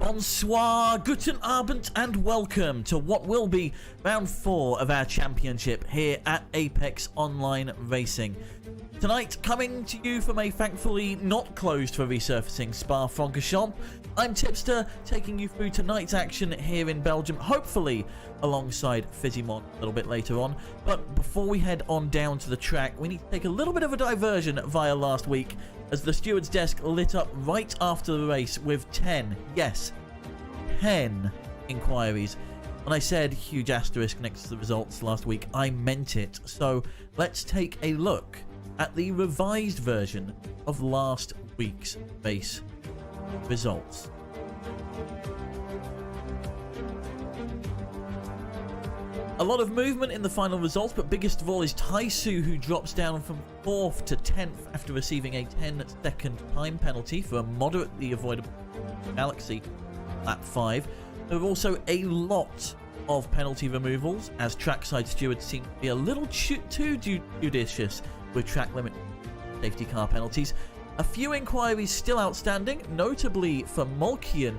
Bonsoir, guten Abend, and welcome to what will be round 4 of our championship here at Apex Online Racing. Tonight, coming to you from a thankfully not closed for resurfacing Spa Francochamps, I'm Tipster, taking you through tonight's action here in Belgium, hopefully alongside Fizzymon a little bit later on. But before we head on down to the track, we need to take a little bit of a diversion via last week, as the steward's desk lit up right after the race with 10, yes, 10 inquiries. When I said huge asterisk next to the results last week, I meant it. So let's take a look at the revised version of last week's race results. A lot of movement in the final results, but biggest of all is Taisu, who drops down from 4th to 10th after receiving a 10-second time penalty for a moderately avoidable Galaxy lap 5. There were also a lot of penalty removals, as trackside stewards seem to be a little too judicious with track limit safety car penalties. A few inquiries still outstanding, notably for Mulkian,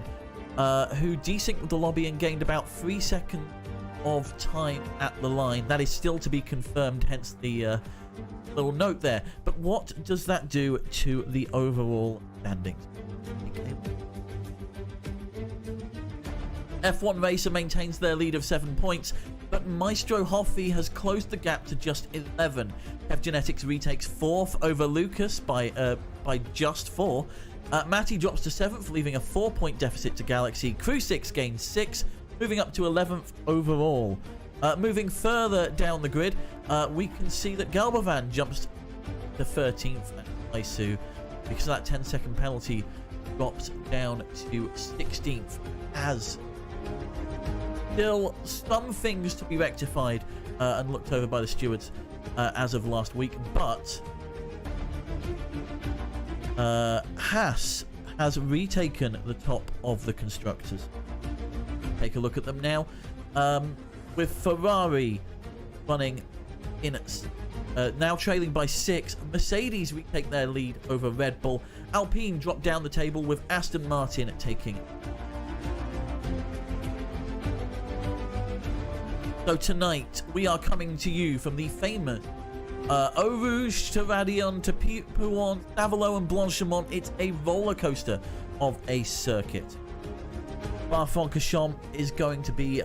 who desynced the lobby and gained about 3 seconds of time at the line. That is still to be confirmed, hence the little note there. But what does that do to the overall standings? F1 Racer maintains their lead of 7 points, but Maestro Hoffi has closed the gap to just 11. Kev Genetics retakes 4th over Lucas by just 4. Matty drops to 7th, leaving a 4-point deficit to Galaxy. Crew 6 gains 6, moving up to 11th overall. Moving further down the grid, we can see that Galbovan jumps to 13th at Isu, because of that 10-second penalty drops down to 16th, as still some things to be rectified and looked over by the stewards as of last week, but Haas has retaken the top of the constructors. Take a look at them now, with Ferrari running in now trailing by 6. Mercedes retake their lead over Red Bull. Alpine drop down the table, with Aston Martin taking. So tonight we are coming to you from the famous Eau Rouge to Radion to Pouan, Stavelot and Blanchimont. It's a roller coaster of a circuit. Spa Francochamps is going to be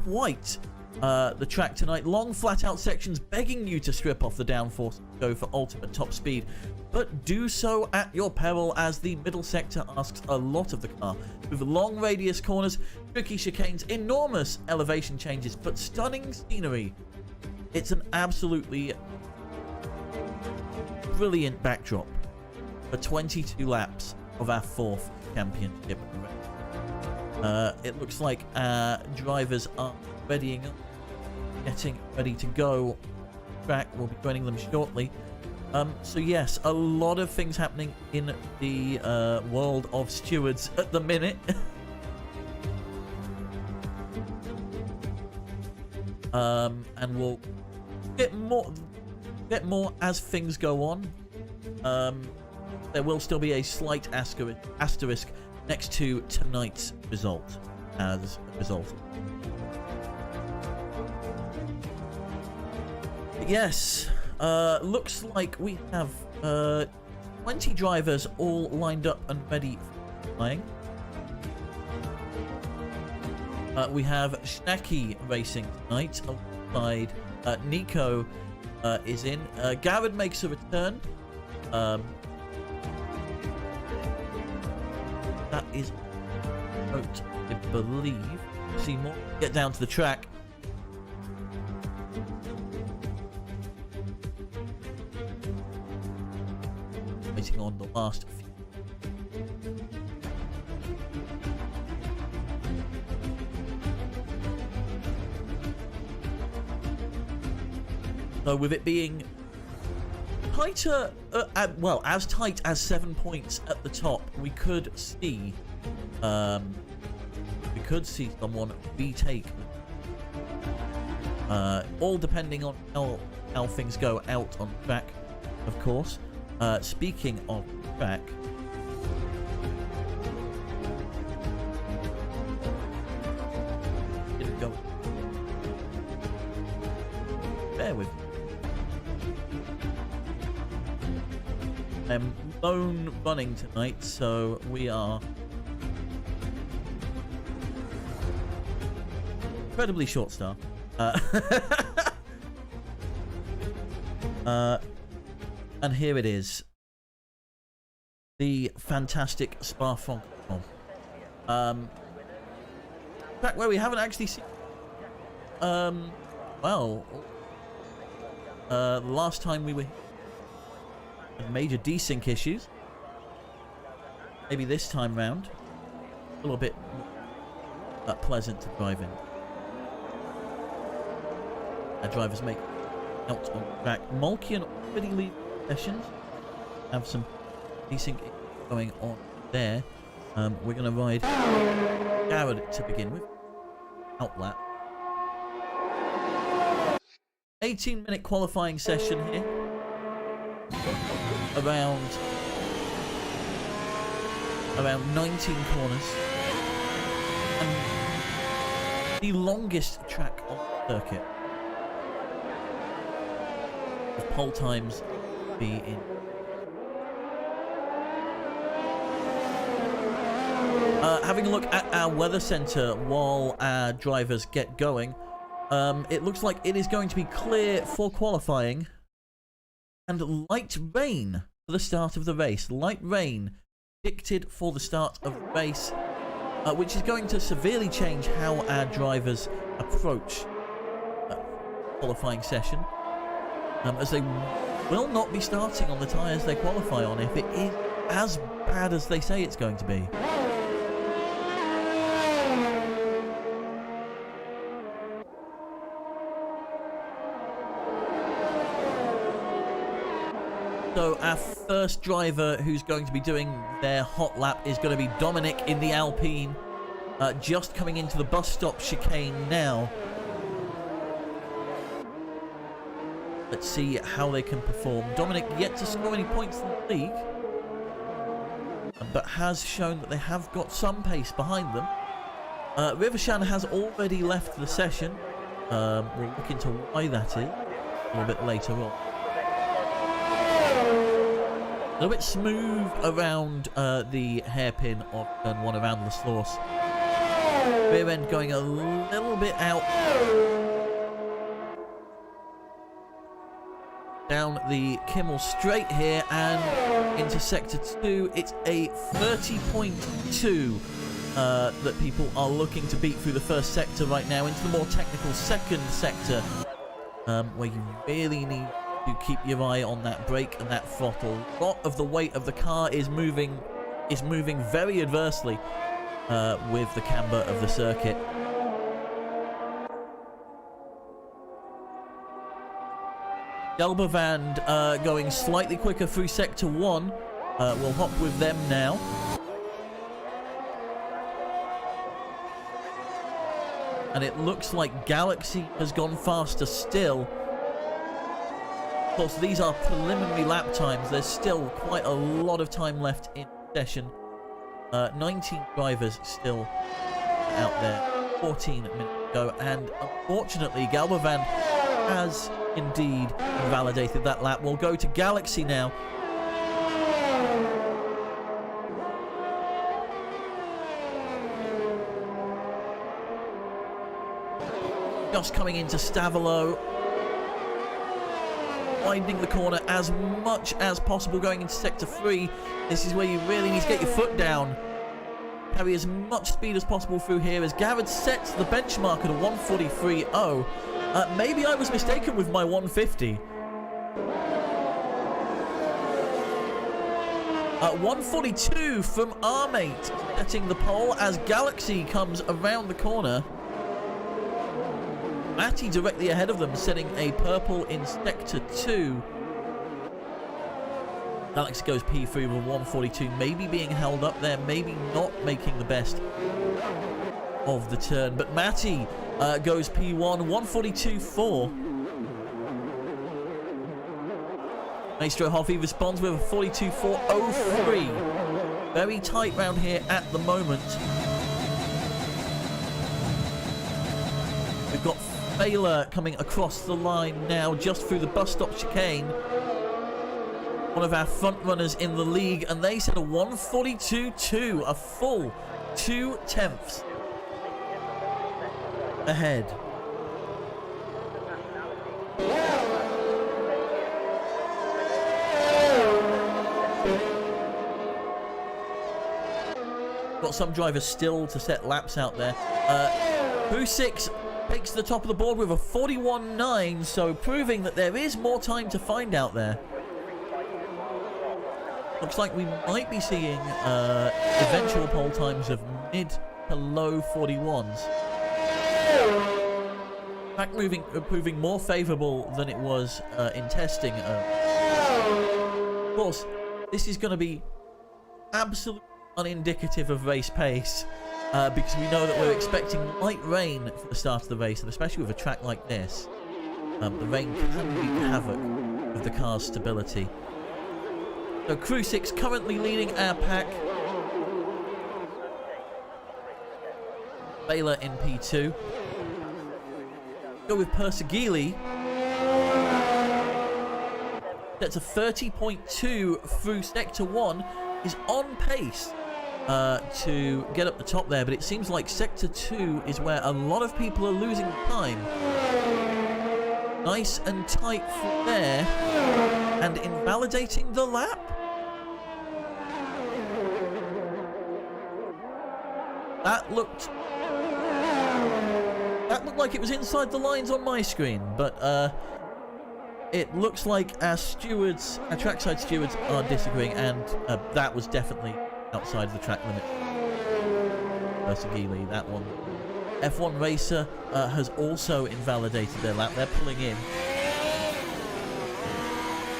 quite the track tonight. Long flat out sections begging you to strip off the downforce and go for ultimate top speed, but do so at your peril, as the middle sector asks a lot of the car, with long radius corners, tricky chicanes, enormous elevation changes, but stunning scenery. It's an absolutely brilliant backdrop for 22 laps of our 4th championship race. It looks like our drivers are readying up, getting ready to go. Track, we'll be joining them shortly. So yes, a lot of things happening in the world of stewards at the minute. And we'll get more as things go on. There will still be a slight asterisk next to tonight's result as a result. Yes, looks like we have 20 drivers all lined up and ready for flying. We have Schnacky racing tonight alongside Nico is in. Garrett makes a return. That is note, I believe. See more. Get down to the track. Waiting on the last few. So with it being tighter, well, as tight as 7 points at the top, we could see someone retake. All depending on how things go out on track, of course. Speaking of track, bear with me. I'm lone running tonight, so we are incredibly short staff. And here it is. The fantastic Spa Francochamps. Track where we haven't actually seen... well... last time we were... had major desync issues. Maybe this time round. A little bit pleasant to drive in. Our drivers make out on track. Mulkian already lead sessions. Have some desync going on there. We're going to ride Garrett to begin with. Outlap. 18-minute qualifying session here. Around 19 corners. And the longest track on the circuit. With pole times be in. Having a look at our weather center while our drivers get going, it looks like it is going to be clear for qualifying and light rain for the start of the race. Light rain predicted for the start of the race, which is going to severely change how our drivers approach qualifying session, as they will not be starting on the tyres they qualify on if it is as bad as they say it's going to be. So our first driver who's going to be doing their hot lap is going to be Dominic in the Alpine, just coming into the bus stop chicane now. Let's see how they can perform. Dominic yet to score any points in the league, but has shown that they have got some pace behind them. Rivershan has already left the session. We'll look into why that is a little bit later on. A little bit smooth around the hairpin of turn 1 around the source. Rear end going a little bit out. Down the Kimmel straight here and into sector 2. It's a 30.2 that people are looking to beat through the first sector right now into the more technical second sector, where you really need to keep your eye on that brake and that throttle. A lot of the weight of the car is moving very adversely with the camber of the circuit. Gelbevand going slightly quicker through sector 1. We'll hop with them now. And it looks like Galaxy has gone faster still. Of course, these are preliminary lap times. There's still quite a lot of time left in session. 19 drivers still out there. 14 minutes to go. And unfortunately, Galbavand has indeed validated that lap. We'll go to Galaxy now. Just coming into Stavolo. Widening the corner as much as possible going into sector 3. This is where you really need to get your foot down. Carry as much speed as possible through here as Garrett sets the benchmark at a 143.0. Maybe I was mistaken with my 150. 142 from our mate setting the pole as Galaxy comes around the corner. Matty directly ahead of them, setting a purple in sector 2. Alex goes P3 with 142, maybe being held up there, maybe not making the best of the turn. But Matty goes P1, 142.4. Maestro Hoffy responds with a 42.403. Very tight round here at the moment. We've got Baylor coming across the line now, just through the bus stop chicane. One of our front runners in the league, and they set a 1:42.2, a full 0.2 ahead. Got some drivers still to set laps out there. Crew 6 takes the top of the board with a 41.9, so proving that there is more time to find out there. Looks like we might be seeing eventual pole times of mid to low 41s. In fact, proving more favourable than it was in testing. Of course, this is going to be absolutely unindicative of race pace, because we know that we're expecting light rain for the start of the race, and especially with a track like this, the rain can wreak havoc with the car's stability. So Crew 6 currently leading our pack. Baylor in P2. Go with Persegili. That's a 30.2 through Sector 1. Is on pace to get up the top there, but it seems like Sector 2 is where a lot of people are losing time. Nice and tight from there, and invalidating the lap. That looked like it was inside the lines on my screen, but it looks like our trackside stewards are disagreeing, and that was definitely outside of the track limit. Persegili, that one. F1 Racer has also invalidated their lap. They're pulling in.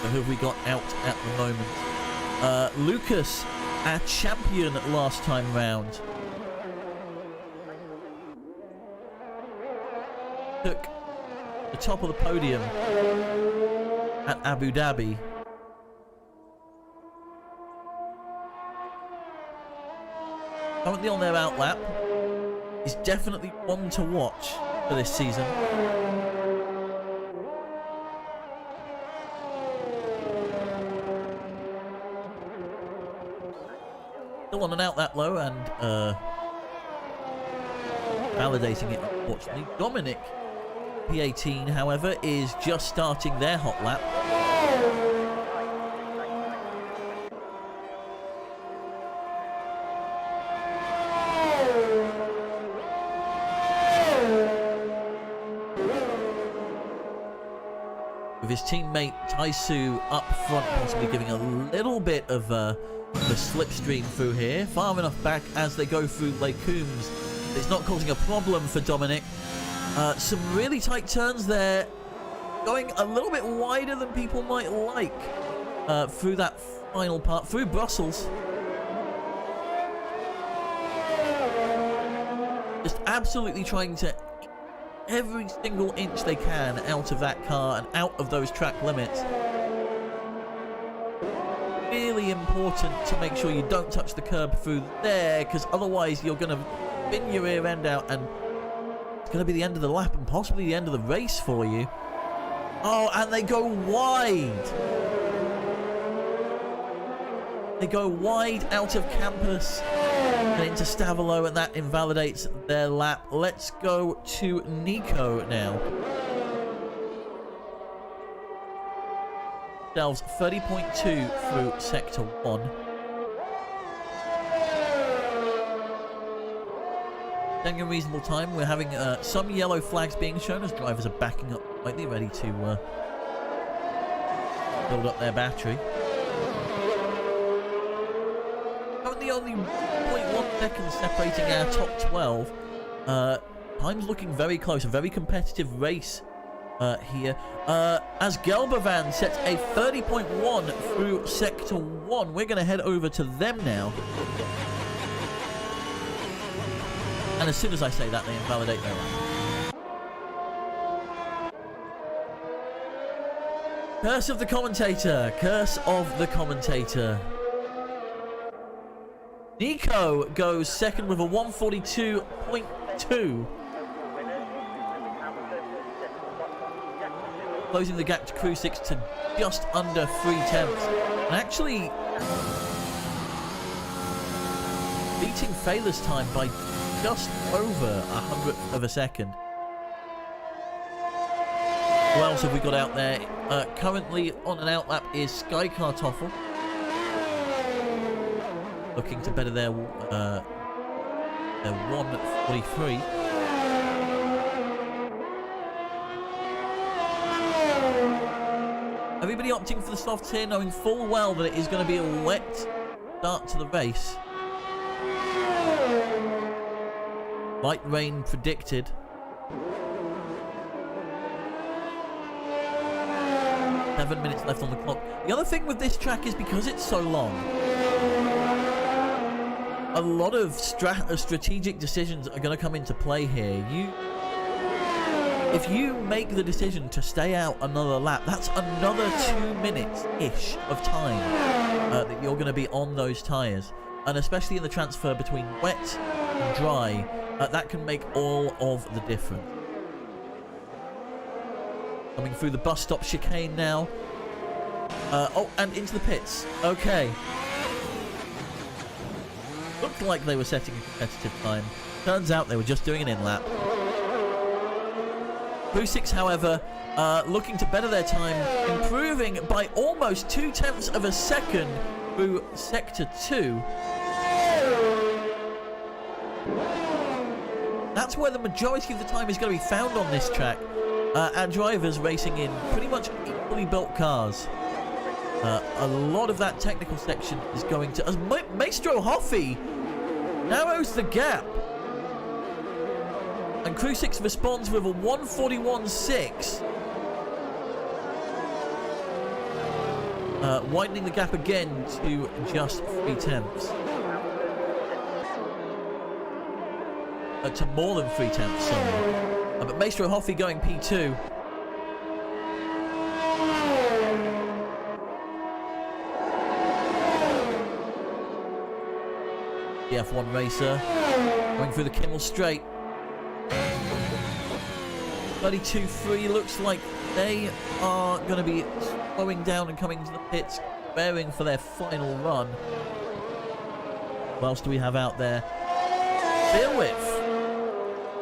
So who have we got out at the moment? Lucas, our champion last time round, took the top of the podium at Abu Dhabi. Currently on their outlap. Is definitely one to watch for this season. Still on an outlap low, and validating it, unfortunately. Dominic, P18, however, is just starting their hot lap. With his teammate Taisu up front, possibly giving a little bit of a slipstream through here. Far enough back as they go through Lake Coombs. It's not causing a problem for Dominic. Some really tight turns there, going a little bit wider than people might like through that final part, through Brussels. Just absolutely trying to every single inch they can out of that car and out of those track limits. Really important to make sure you don't touch the curb through there, because otherwise you're going to spin your rear end out, and it's going to be the end of the lap and possibly the end of the race for you. Oh, and they go wide. They go wide out of campus and into Stavolo, and that invalidates their lap. Let's go to Nico now. Delves 30.2 through Sector 1. Staying a reasonable time. We're having some yellow flags being shown as drivers are backing up slightly, ready to build up their battery. Currently only 0.1 seconds separating our top 12. Time's looking very close. A very competitive race here. As Gelbervan sets a 30.1 through Sector 1. We're going to head over to them now. And as soon as I say that, they invalidate their lap. Curse of the commentator. Curse of the commentator. Nico goes second with a 142.2. closing the gap to Crew 6 to just under 3 tenths. And actually beating Failer's time by just over 100th of a second. Who else have we got out there? Currently on an outlap is Sky Kartoffel, looking to better their 1:43. Everybody opting for the softs here, knowing full well that it is going to be a wet start to the race. Light rain predicted. Seven minutes left on the clock. The other thing with this track is because it's so long, a lot of strategic decisions are going to come into play here. If you make the decision to stay out another lap, that's another 2 minutes-ish of time that you're going to be on those tyres. And especially in the transfer between wet and dry, that can make all of the difference. Coming through the bus stop chicane now. Oh, and into the pits. Okay. Looked like they were setting a competitive time. Turns out they were just doing an in-lap. Crew 6, however, looking to better their time, improving by almost 2 tenths of a second through Sector 2. That's where the majority of the time is going to be found on this track. Our drivers racing in pretty much equally built cars. A lot of that technical section is going to... As Maestro Hoffy narrows the gap. And Crew 6 responds with a 1:41.6. Widening the gap again to just 3 tenths. To more than 3 tenths, sorry. But Maestro Hoffy going P2. The F1 racer going through the Kimmel Straight. 32.3, looks like they are going to be slowing down and coming to the pits, preparing for their final run. What else do we have out there?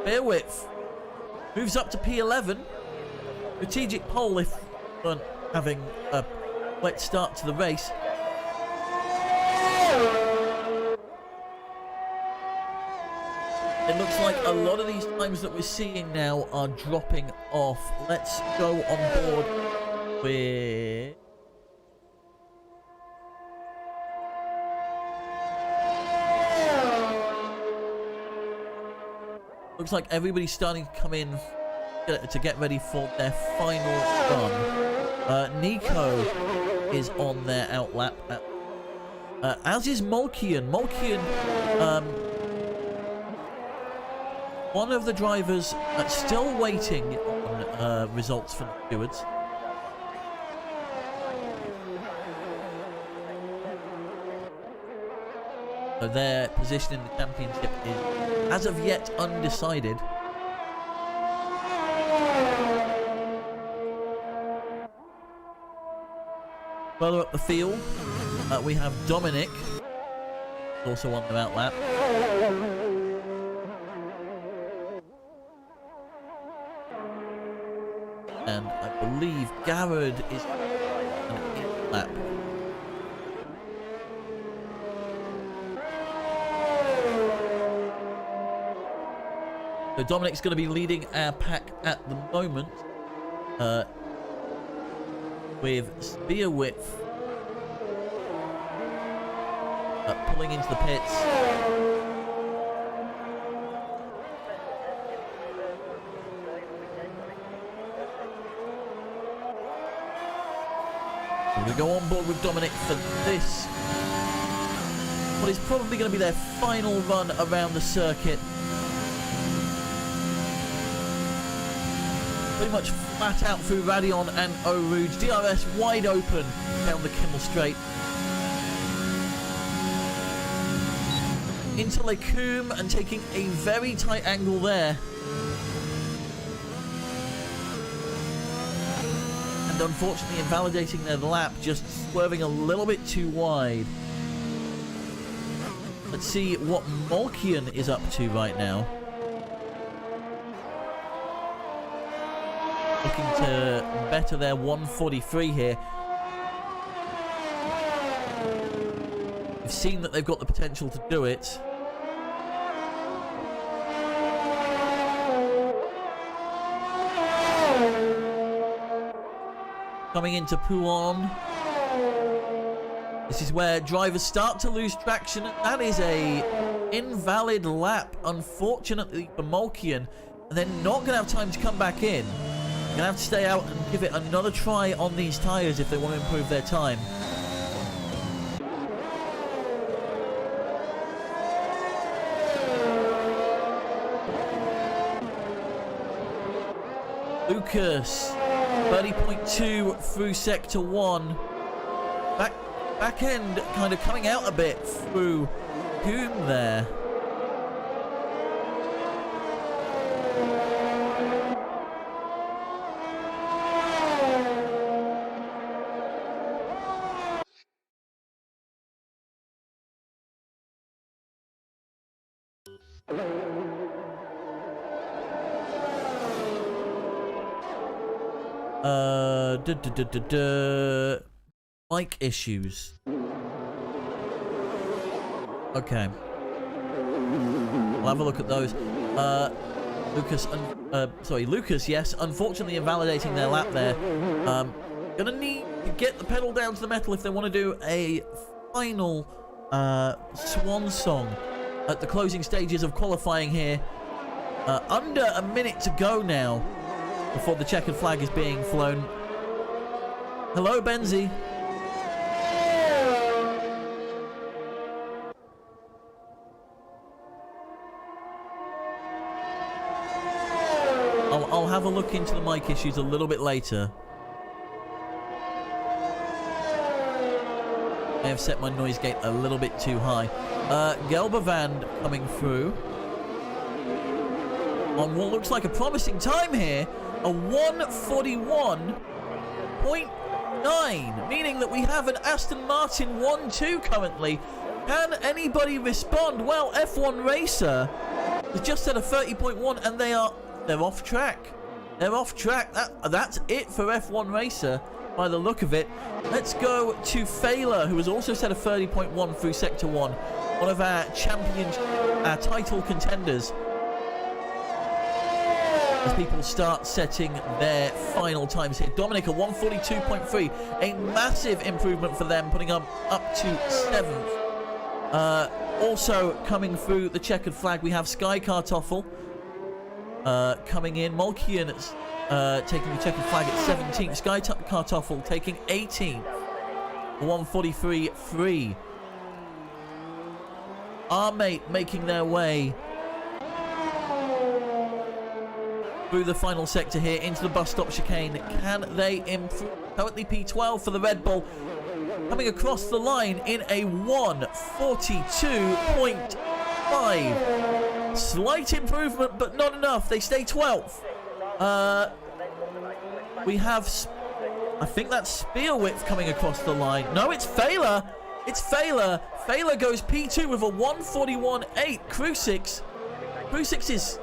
Beerwith moves up to P11. Strategic pole if we're having a wet start to the race. It looks like a lot of these times that we're seeing now are dropping off. Let's go on board with... Looks like everybody's starting to come in to get ready for their final run. Nico is on their outlap, as is Molkian. One of the drivers still waiting on results from the stewards. So their position in the championship is, as of yet, undecided. Further up the field, we have Dominic, also on the outlap. And I believe Garrod is an in-lap. So Dominic's going to be leading our pack at the moment, with Spearwidth pulling into the pits. We're going to go on board with Dominic for this, what is probably going to be their final run around the circuit. Pretty much flat out through Radion and Eau Rouge. DRS wide open down the Kimmel Straight. Into Lecumbe and taking a very tight angle there. and unfortunately invalidating their lap, just swerving a little bit too wide. Let's see what Molkian is up to right now. Looking to better their 143 here. We've seen that they've got the potential to do it. Coming into Pouon. This is where drivers start to lose traction. That is a invalid lap, unfortunately, for Molkian. And they're not going to have time to come back in. They're going to have to stay out and give it another try on these tyres if they want to improve their time. Lucas, 30.2 through Sector 1. Back end kind of coming out a bit through Hume there. Mic issues. Okay. We'll have a look at those. Lucas, yes, unfortunately invalidating their lap there. Gonna need to get the pedal down to the metal if they want to do a final swan song at the closing stages of qualifying here. Under a minute to go now before the checkered flag is being flown. Hello, Benzie. I'll have a look into the mic issues a little bit later. I have set my noise gate a little bit too high. Gelbavand coming through on what looks like a promising time here. A 1:41.9, meaning that we have an Aston Martin 1-2 currently. Can anybody respond? Well, F1 Racer has just set a 30.1 and they're off track. They're off track. That's it for F1 Racer by the look of it. Let's go to Failer, who has also set a 30.1 through Sector 1. One of our title contenders. As people start setting their final times here. Dominic, a 1:42.3. A massive improvement for them, putting up to 7th. Also coming through the checkered flag, we have Sky Kartoffel coming in. Molkian taking the checkered flag at 17th. Sky Kartoffel taking 18th. 1:43.3. Armate making their way through the final sector here into the bus stop chicane. Can they improve? Currently P12 for the Red Bull, coming across the line in a 1:42.5. Slight improvement, but not enough. They stay 12th. We have, I think that's Spearwidth coming across the line. No, it's Failer. It's Failer. Failer goes P2 with a 1:41.8. Crucix is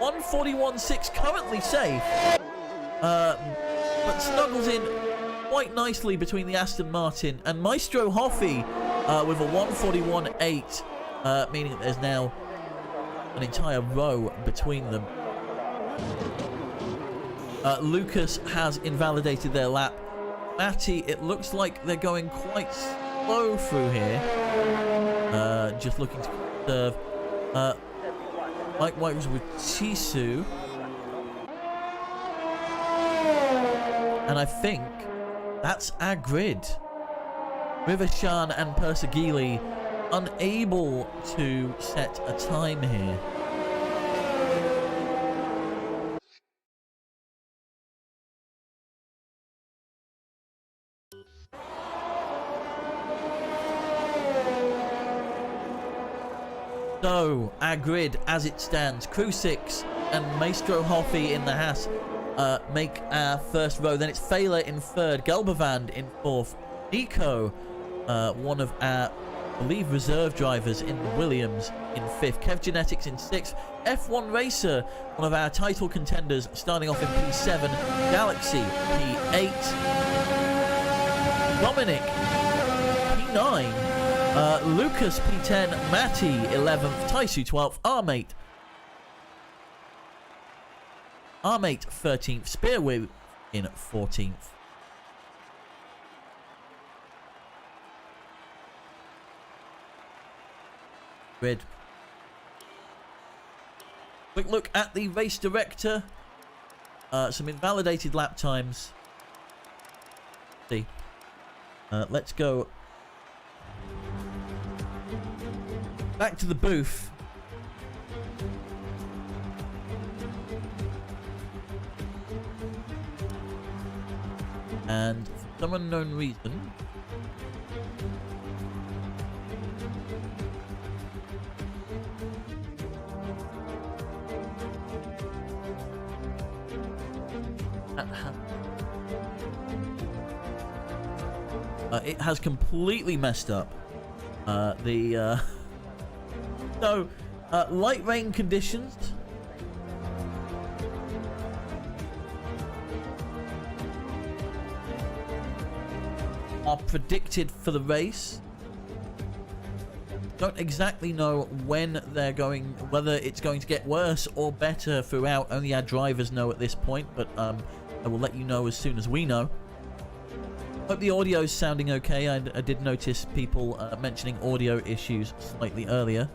1:41.6, currently safe, but snuggles in quite nicely between the Aston Martin and Maestro Hoffy with a 1:41.8, meaning that there's now an entire row between them. Lucas has invalidated their lap. Matty, it looks like they're going quite slow through here. Just looking to conserve. Likewise with Chisu. And I think that's our grid. Rivershan and Persegili unable to set a time here. So, our grid as it stands, Crucix and Maestro Hoffy in the Haas make our first row. Then it's Fela in third, Gelbevand in fourth, Nico, one of our, I believe, reserve drivers in Williams, in fifth, Kev Genetics in sixth, F1 Racer, one of our title contenders, starting off in P7, Galaxy P8, Dominic P9, Lucas P10, Matty 11th, Taisu 12th, Armate 13th, Spearwheel in 14th. Grid. Quick look at the race director. Some invalidated lap times. See. Let's go back to the booth. And for some unknown reason, it has completely messed up. Light rain conditions. Are predicted for the race. Don't exactly know when they're going, whether it's going to get worse or better throughout. Only our drivers know at this point, but I will let you know as soon as we know. Hope the audio is sounding okay. I did notice people mentioning audio issues slightly earlier.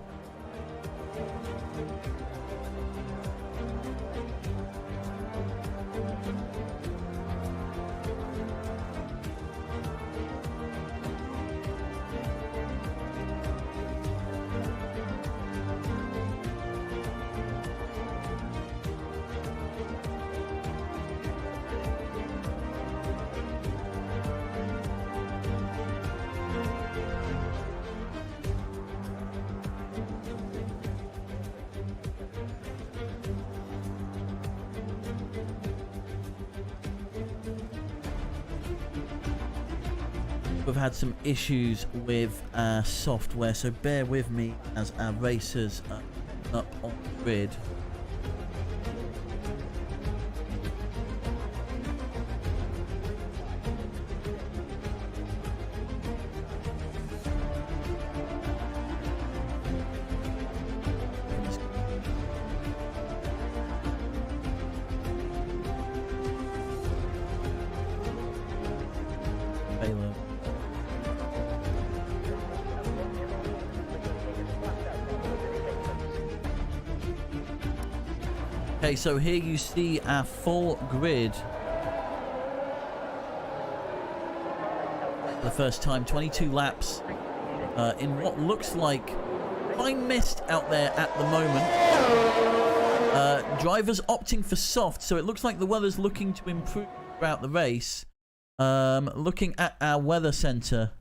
We've had some issues with our software, so bear with me as our racers are up on the grid. Okay, so here you see our full grid. For the first time, 22 laps in what looks like fine mist out there at the moment. Drivers opting for soft, so it looks like the weather's looking to improve throughout the race. Looking at our weather center.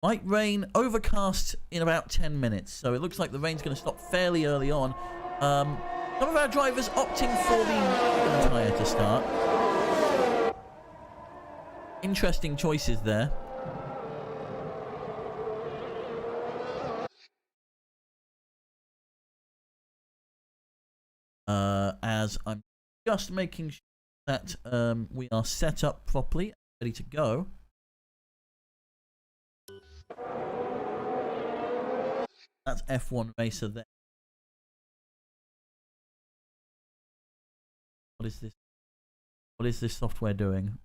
Light rain, overcast in about 10 minutes. So it looks like the rain's going to stop fairly early on. Some of our drivers opting for the tyre to start. Interesting choices there. As I'm just making sure that we are set up properly, ready to go. That's F1 Racer there. What is this? What is this software doing?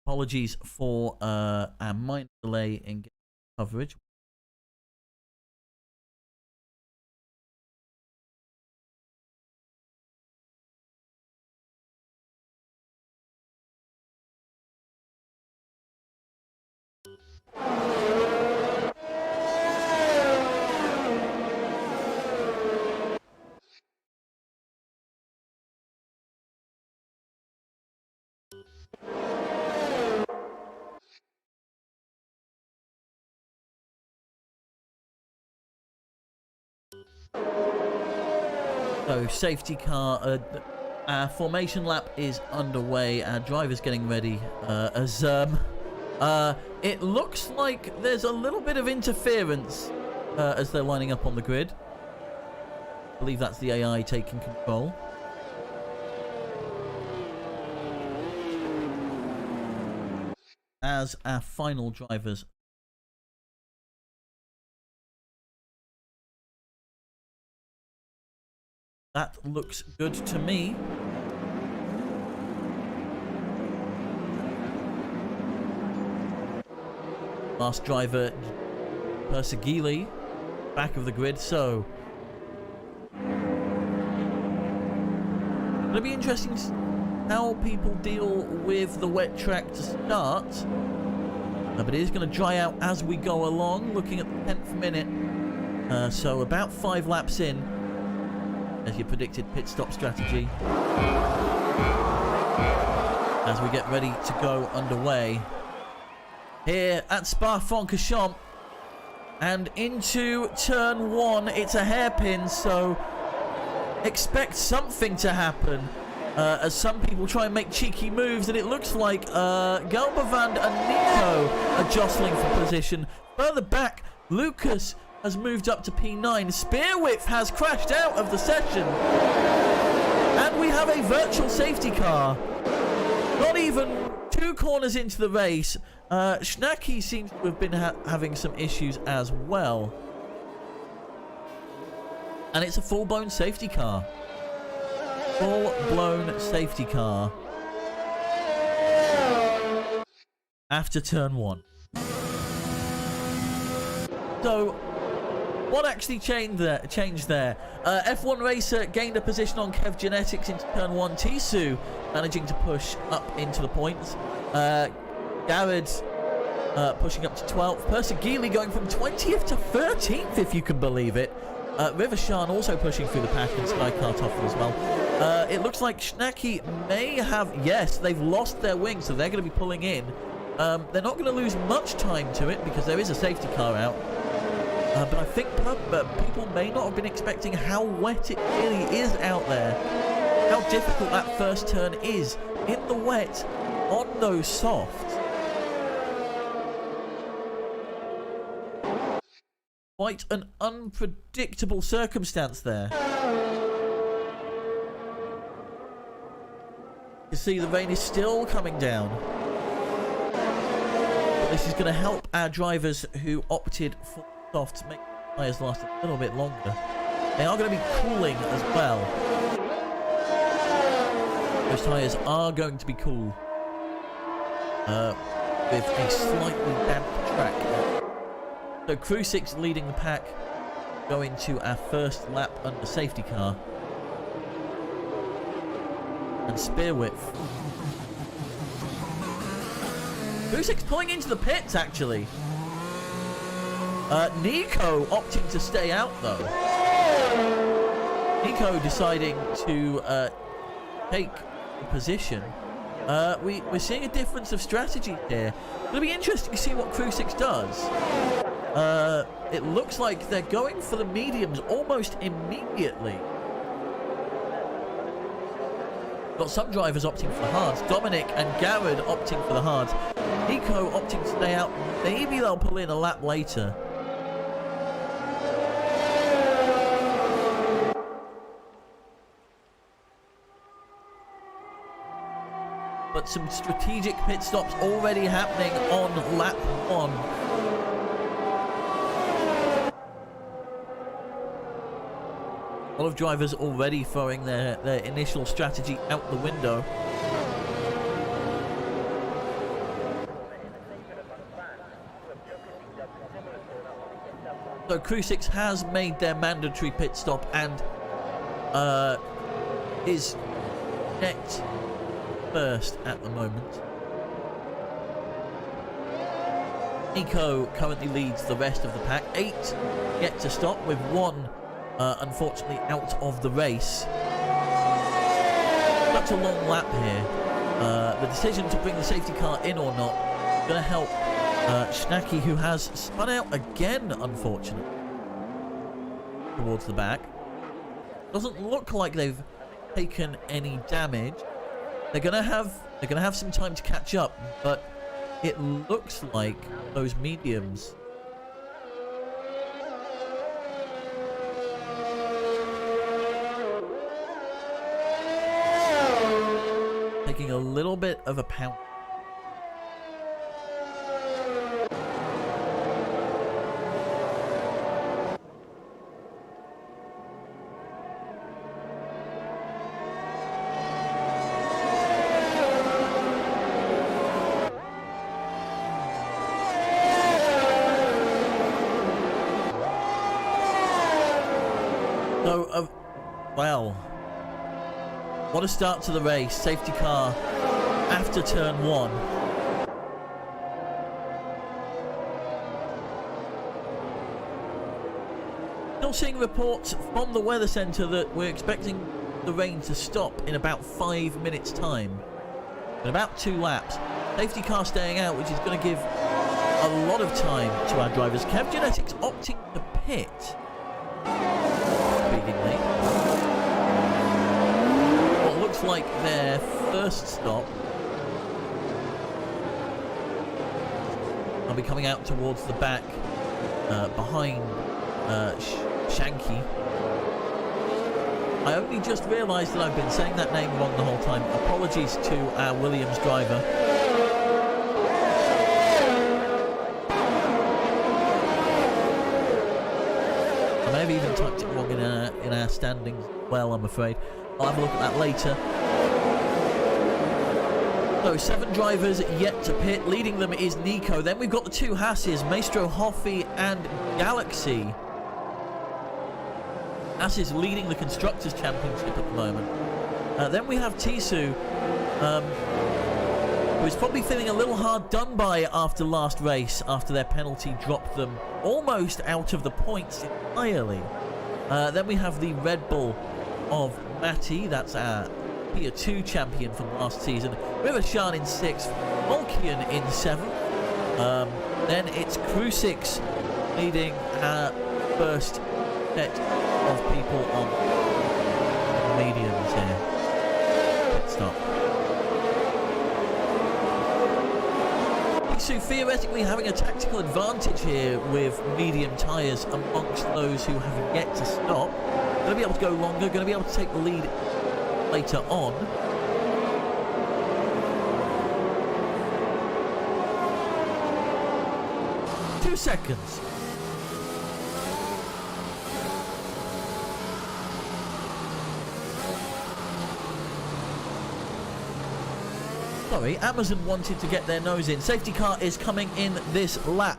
Apologies for our minor delay in coverage. So safety car, our formation lap is underway. Our driver's getting ready as it looks like there's a little bit of interference as they're lining up on the grid. I believe that's the AI taking control. As our final drivers. That looks good to me. Last driver, Persegili, back of the grid, so it'll be interesting how people deal with the wet track to start. But it is going to dry out as we go along, looking at the 10th minute. So about 5 laps in, as your predicted pit stop strategy. As we get ready to go underway. Here at Spa Francochamps. And into turn 1, it's a hairpin, so expect something to happen. As some people try and make cheeky moves, and it looks like Galbavand and Nico are jostling for position. Further back, Lucas has moved up to P9. Spearwhip has crashed out of the session. And we have a virtual safety car. Not even 2 corners into the race. Schnacky seems to have been having some issues as well. And it's a full-blown safety car. Full-blown safety car. After turn 1. So, what actually changed there? F1 Racer gained a position on Kev Genetics into turn 1. Tisu managing to push up into the points. Garrett pushing up to 12th. Persegili going from 20th to 13th, if you can believe it. Rivershan also pushing through the pack, and Skycar Toffel as well. It looks like Schnacky may have... Yes, they've lost their wing, so they're going to be pulling in. They're not going to lose much time to it because there is a safety car out. But I think people may not have been expecting how wet it really is out there. How difficult that first turn is in the wet on those softs. Quite an unpredictable circumstance there. You see the rain is still coming down. But this is going to help our drivers who opted for soft to make the tyres last a little bit longer. They are going to be cooling as well. Those tyres are going to be cool. With a slightly damp track. So Crew 6 leading the pack, going to our first lap under safety car. And Spearwhip. Crew 6 pulling into the pits, actually. Nico opting to stay out, though. Nico deciding to take a position. We're seeing a difference of strategy here. It'll be interesting to see what Crew 6 does. It looks like they're going for the mediums almost immediately. Got some drivers opting for the hards. Dominic and Garrett opting for the hards. Nico opting to stay out. Maybe they'll pull in a lap later. But some strategic pit stops already happening on lap 1. A lot of drivers already throwing their initial strategy out the window. So Crew 6 has made their mandatory pit stop and is next first at the moment. Nico currently leads the rest of the pack. 8 yet to stop, with 1 unfortunately out of the race. Such a long lap here. The decision to bring the safety car in or not is going to help Schnacky, who has spun out again, unfortunately. towards the back. Doesn't look like they've taken any damage. They're gonna have some time to catch up, but it looks like those mediums taking a little bit of a pound. So, well, what a start to the race. Safety car after turn 1. Still seeing reports from the weather centre that we're expecting the rain to stop in about 5 minutes time. In about 2 laps. Safety car staying out, which is going to give a lot of time to our drivers. Kev Genetics opting to pit. What looks like their first stop. I'll be coming out towards the back behind Shanky. I only just realised that I've been saying that name wrong the whole time. Apologies to our Williams driver. I may have even typed it wrong in our standings. Well, I'm afraid. I'll have a look at that later. So, 7 drivers yet to pit. Leading them is Nico. Then we've got the 2 Hasses, Maestro Hoffy and Galaxy. Hass is leading the Constructors' Championship at the moment. Then we have Tisu, who is probably feeling a little hard done by after last race, after their penalty dropped them almost out of the points entirely. Then we have the Red Bull of Matty, that's our Tier 2 champion from last season. Rivershan in 6th, Volkian in 7th. Then it's Crucix leading our first set of people on mediums here. Pit stop. So theoretically having a tactical advantage here with medium tyres amongst those who have yet to stop. Going to be able to go longer, going to be able to take the lead later on. Two seconds. Sorry, Amazon wanted to get their nose in. Safety car is coming in this lap.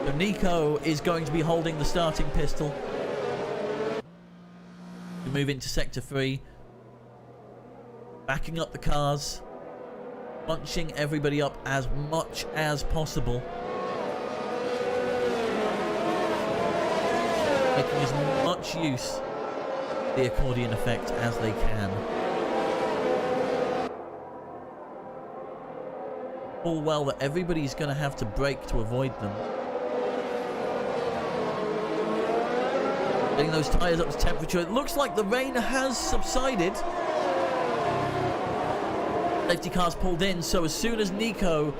So Nico is going to be holding the starting pistol. We move into sector 3. Backing up the cars. Bunching everybody up as much as possible. Making as much use the accordion effect as they can. Full well that everybody's going to have to brake to avoid them. Getting those tyres up to temperature. It looks like the rain has subsided. Safety cars pulled in, so as soon as Nico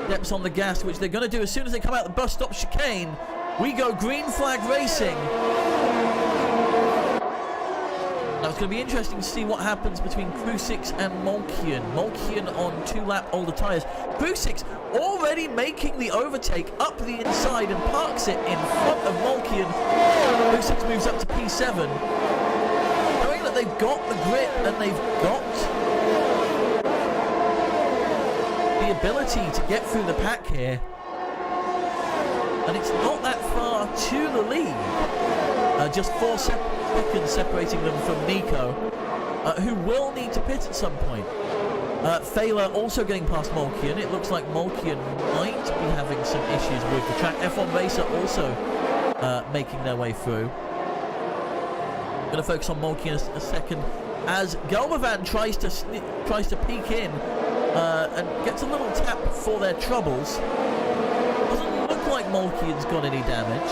steps on the gas, which they're going to do as soon as they come out the bus stop chicane, we go green flag racing. Now it's going to be interesting to see what happens between Crucix and Molkian. Molkian on 2-lap older tyres. Crucix already making the overtake up the inside and parks it in front of Molkian. Crucix moves up to P7. Knowing that they've got the grip and they've got the ability to get through the pack here. And it's not that far to the lead. Just 4 seconds separating them from Nico, who will need to pit at some point. Thaler also getting past Molkian. It looks like Molkian might be having some issues with the track. F1 Racer also making their way through. Going to focus on Molkian a second as Galmavan tries to peek in and gets a little tap for their troubles. Doesn't Molkian's got any damage.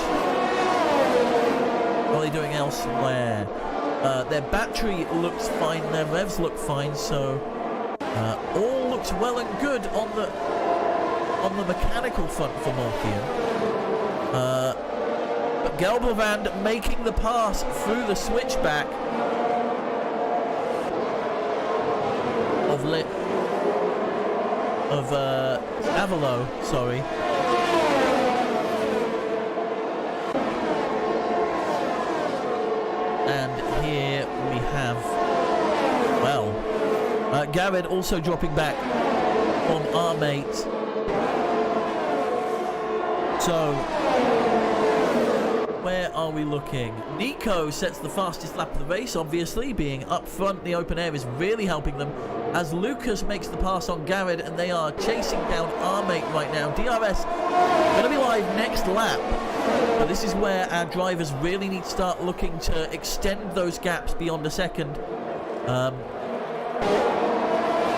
What are they doing elsewhere? Their battery looks fine, their revs look fine, so all looks well and good on the mechanical front for Molkian. But Gelderland making the pass through the switchback of Avalo, sorry. And here we have, well, Garrett also dropping back on our mate. So, where are we looking? Nico sets the fastest lap of the race, obviously. Being up front, the open air is really helping them. As Lucas makes the pass on Garrett, and they are chasing down our mate right now. DRS going to be live next lap. But this is where our drivers really need to start looking to extend those gaps beyond a second.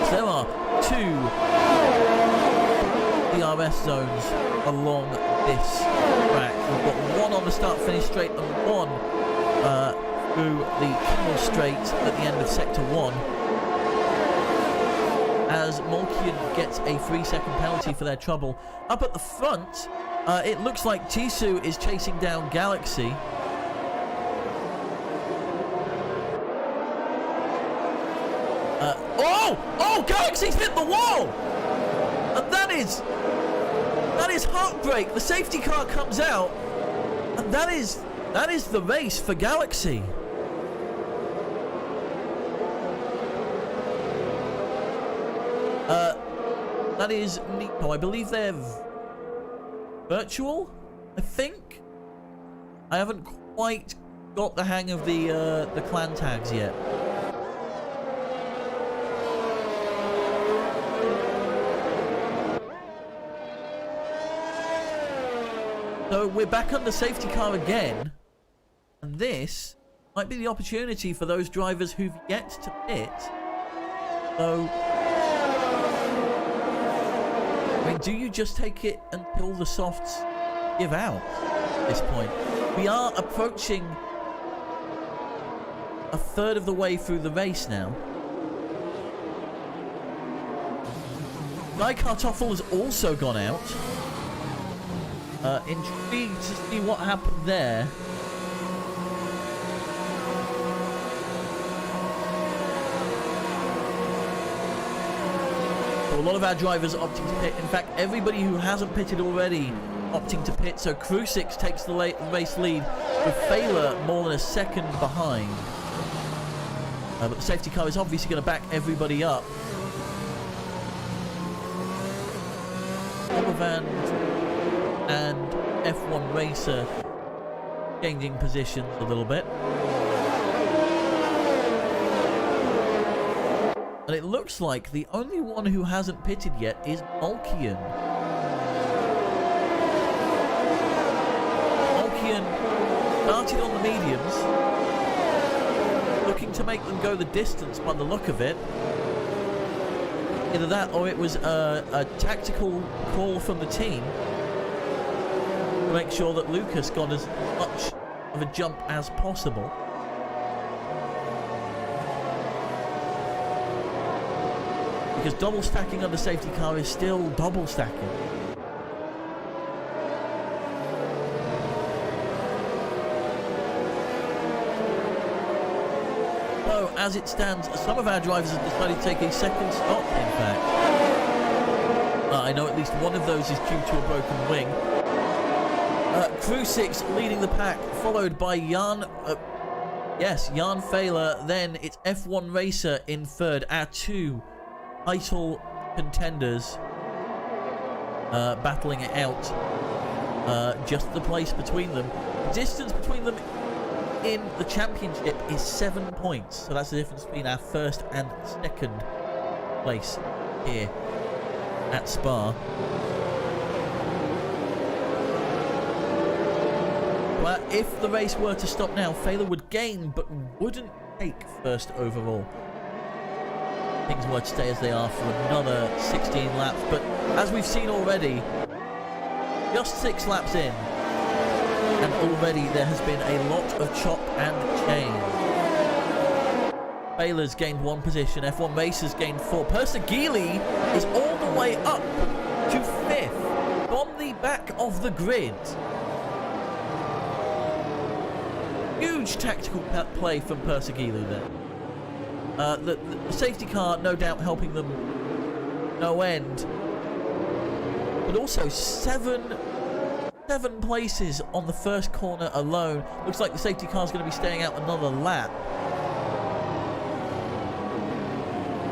So there are 2 DRS zones along this track. We've got one on the start-finish straight and one through the Kimmel Straight at the end of Sector 1. As Molkian gets a 3-second penalty for their trouble. Up at the front, it looks like Tisu is chasing down Galaxy. Oh, Galaxy's hit the wall! And that is heartbreak. The safety car comes out, and that is the race for Galaxy. That is Nico. I believe they're virtual, I think. I haven't quite got the hang of the clan tags yet. So we're back on the safety car again, and this might be the opportunity for those drivers who've yet to pit. So, I mean, do you just take it until the softs give out at this point? We are approaching a third of the way through the race now. Guy Kartoffel has also gone out. Intrigued to see what happened there. So a lot of our drivers opting to pit. In fact, everybody who hasn't pitted already opting to pit. So Krusix takes the race lead with Failer more than a second behind. But the safety car is obviously going to back everybody up. Van and F1 Racer changing positions a little bit. And it looks like the only one who hasn't pitted yet is Molkian. Molkian started on the mediums, looking to make them go the distance by the look of it. Either that or it was a tactical call from the team to make sure that Lucas got as much of a jump as possible. Because double stacking on the safety car is still double stacking. So, as it stands, some of our drivers have decided to take a second stop, in fact. I know at least one of those is due to a broken wing. Krusix leading the pack, followed by Jan Failer. Then it's F1 Racer in third. Our two title contenders battling it out. Just the place between them. The distance between them in the championship is 7 points. So that's the difference between our first and second place here at Spa. Well, if the race were to stop now, Failer would gain, but wouldn't take first overall. Things were to stay as they are for another 16 laps. But as we've seen already, Just 6 laps in. And already there has been a lot of chop and change. Baylor's gained 1 position. F1 Racers gained 4. Persegili is all the way up to 5th from the back of the grid. Huge tactical play from Persegili there. The safety car no doubt helping them no end. But also 7 places on the first corner alone. Looks like the safety car is going to be staying out another lap.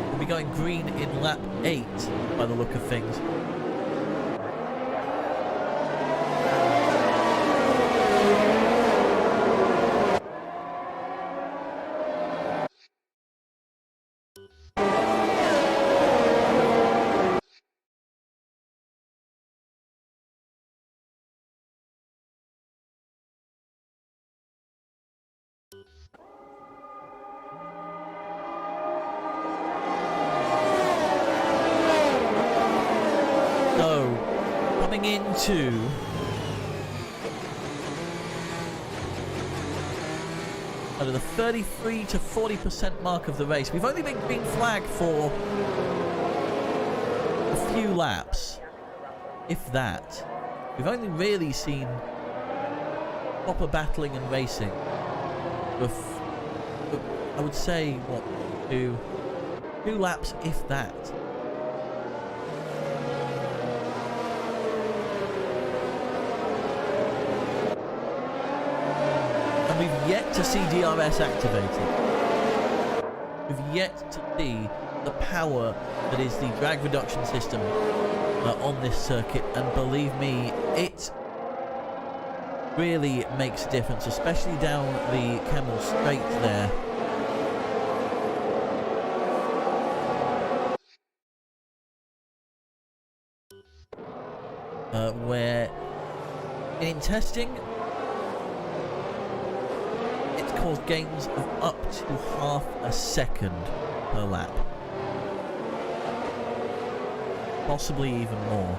We'll be going green in lap 8 by the look of things. Into the 33 to 40% mark of the race. We've only been green flagged for a few laps, if that. We've only really seen proper battling and racing with, I would say, what, two laps, if that. And we've yet to see DRS activated. We've yet to see the power that is the drag reduction system on this circuit, and believe me, it really makes a difference, especially down the Camel Straight there. Where in testing it's caused gains of up to half a second per lap, possibly even more.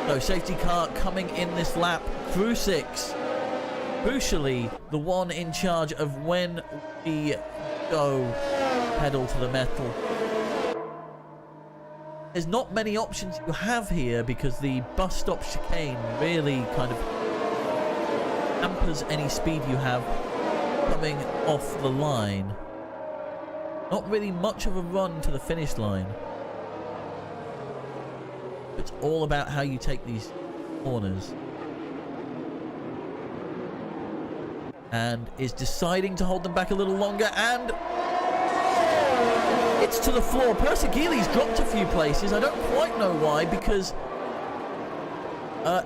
So safety car coming in this lap, Crucix, crucially the one in charge of when we go pedal to the metal. There's not many options you have here because the bus stop chicane really kind of hampers any speed you have coming off the line. Not really much of a run to the finish line. It's all about how you take these corners. And is deciding to hold them back a little longer, and it's to the floor. Persegili's dropped a few places. I don't quite know why, because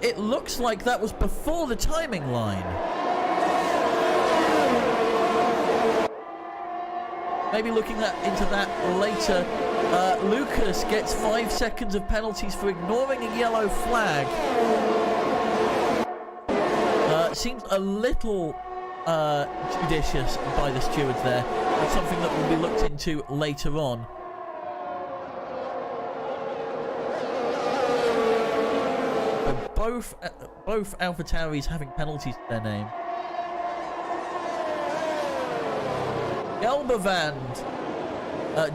it looks like that was before the timing line. Maybe looking into that later. Lucas gets 5 seconds of penalties for ignoring a yellow flag. Seems a little judicious by the stewards there. That's something that will be looked into later on. So both AlphaTauris having penalties to their name. Gelbevand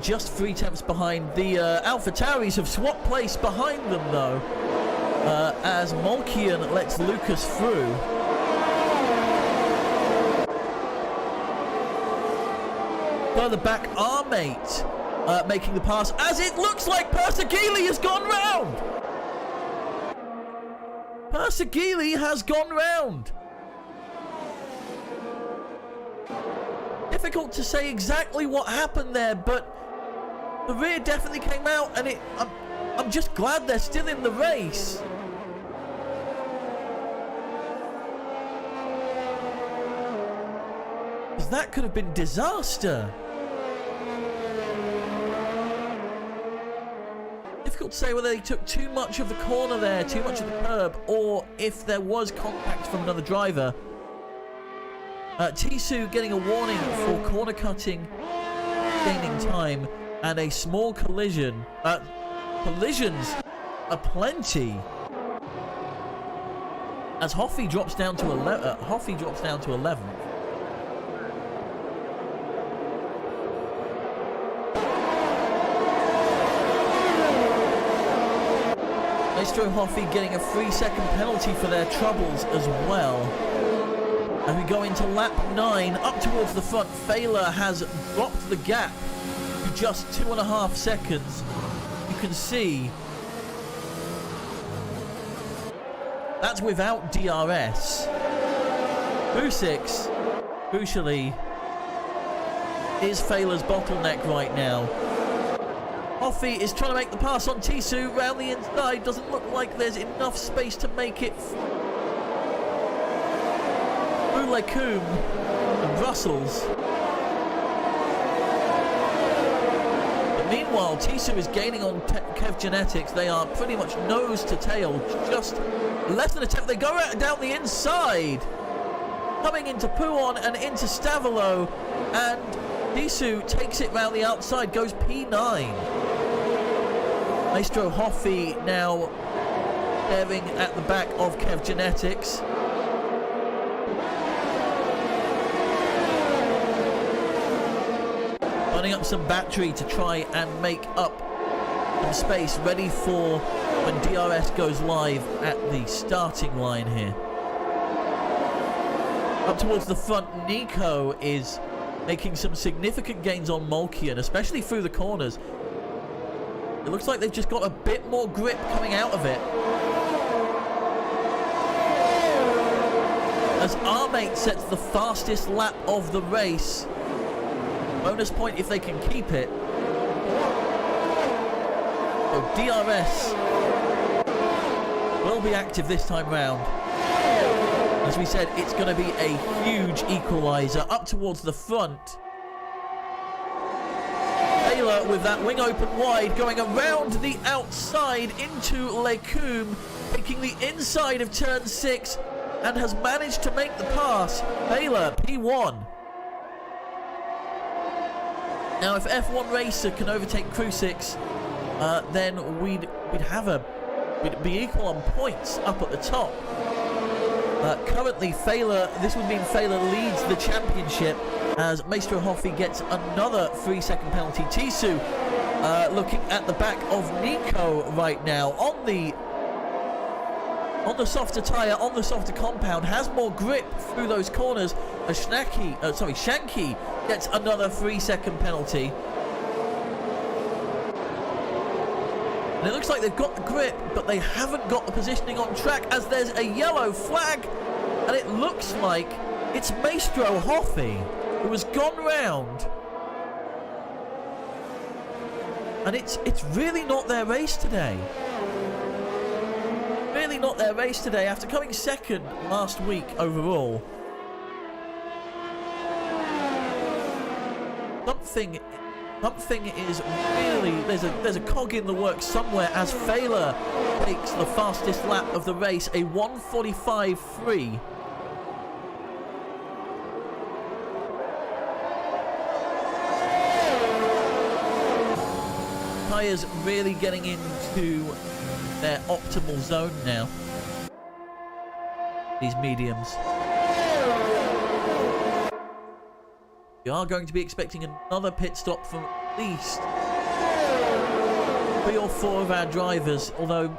just 3 tenths behind. The AlphaTauris have swapped place behind them though, as Molkian lets Lucas through. Further back, our mate making the pass, as it looks like Persegili has gone round. Persegili has gone round. Difficult to say exactly what happened there, but the rear definitely came out, and I'm just glad they're still in the race. Because that could have been disaster. Difficult to say whether they took too much of the corner there, too much of the curb, or if there was contact from another driver. Tisu getting a warning for corner cutting gaining time, and a small collision. Collisions are plenty. As Hoffy drops down to 11th. Maestro Hoffy getting a 3-second penalty for their troubles as well. As we go into lap 9, up towards the front, Failer has dropped the gap to just 2.5 seconds. You can see that's without DRS. Crucix, crucially, is Failer's bottleneck right now. Hoffy is trying to make the pass on Tisu round the inside. Doesn't look like there's enough space to make it through Lecombe and Brussels. But meanwhile, Tisu is gaining on Kev Genetics. They are pretty much nose to tail, just less than a tenth. They go right down the inside, coming into Pouon and into Stavolo, and Tisu takes it round the outside, goes P9. Maestro Hoffy now staring at the back of Kev Genetics. Running up some battery to try and make up some space, ready for when DRS goes live at the starting line here. Up towards the front, Nico is making some significant gains on Molkian, especially through the corners. It looks like they've just got a bit more grip coming out of it. As our mate sets the fastest lap of the race. Bonus point if they can keep it. So DRS will be active this time round. As we said, it's going to be a huge equaliser up towards the front. Taylor with that wing open wide, going around the outside into Lecombe, taking the inside of turn 6, and has managed to make the pass. Taylor, P1. Now, if F1 Racer can overtake Crucix, then we'd be equal on points up at the top. Currently, this would mean Failer leads the championship as Maestro Hoffy gets another 3-second penalty. Tisu looking at the back of Nico right now on the softer tyre, on the softer compound, has more grip through those corners. Shanky gets another 3-second penalty. And it looks like they've got the grip, but they haven't got the positioning on track as there's a yellow flag. And it looks like it's Maestro Hoffy who has gone round. And it's really not their race today. Really not their race today after coming second last week overall. Something is really, there's a cog in the works somewhere as Failer takes the fastest lap of the race, a 1:45.3. Tyres really getting into their optimal zone now. These mediums. We are going to be expecting another pit stop from at least 3 or 4 of our drivers, although,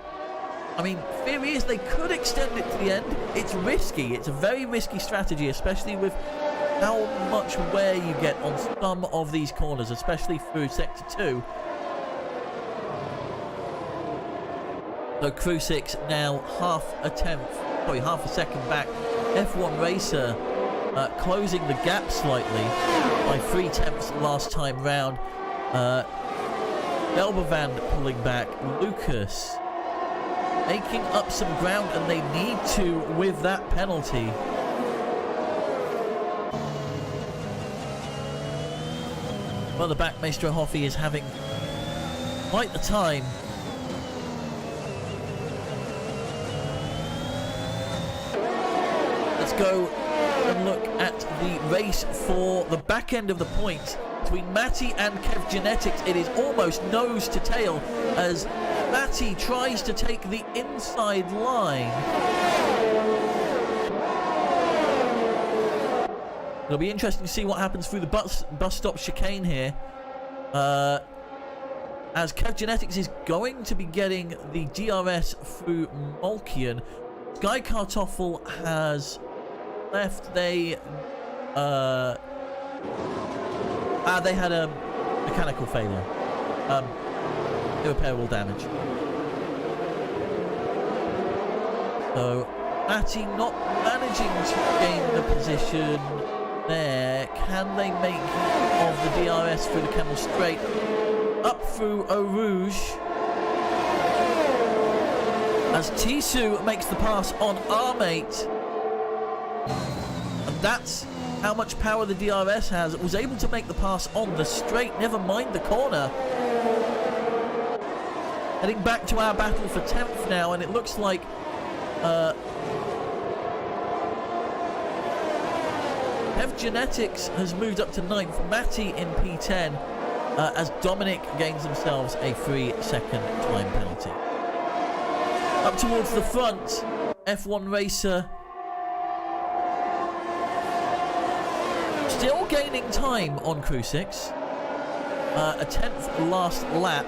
I mean, theory is they could extend it to the end. It's risky. It's a very risky strategy, especially with how much wear you get on some of these corners, especially through Sector 2. So Crucix now half a second back. F1 Racer closing the gap slightly by 0.3 last time round. Delbavand pulling back. Lucas making up some ground, and they need to with that penalty. Further back, Maestro Hoffy is having quite the time. Let's go and look at the race for the back end of the points between Matty and Kev Genetics. It is almost nose to tail as Matty tries to take the inside line. It'll be interesting to see what happens through the bus stop chicane here. As Kev Genetics is going to be getting the DRS through Molkian. Sky Kartoffel has left. They had a mechanical failure. Irreparable damage. So Matty not managing to gain the position there. Can they make use of the DRS through the Camel Straight? Up through Eau Rouge. As Tisu makes the pass on R-Mate. And that's how much power the DRS has. It was able to make the pass on the straight, never mind the corner. Heading back to our battle for 10th now, and it looks like Kev Genetics has moved up to 9th, Matty in P10, as Dominic gains themselves a 3-second time penalty. Up towards the front, F1 Racer still gaining time on Crew 6. A 10th last lap.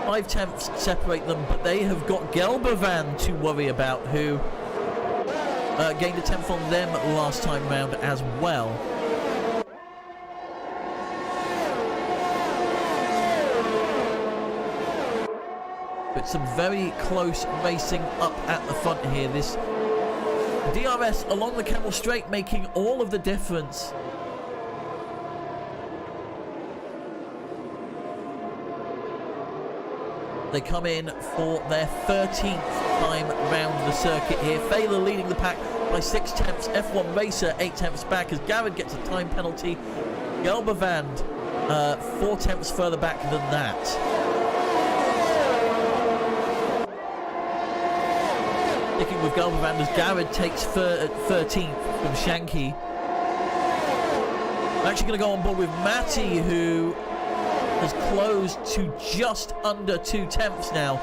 5 tenths separate them, but they have got Gelbervan to worry about, who gained a 10th on them last time round as well. But some very close racing up at the front here. This DRS along the Camel Straight making all of the difference. They come in for their 13th time round the circuit here. Failer leading the pack by 6 tenths. F1 Racer 8 tenths back as Garrett gets a time penalty. Gelbervand 4 tenths further back than that. Sticking with Gelbervand as Garrett takes 13th from Shanky. I'm actually going to go on board with Matty, who has closed to just under 2 tenths now.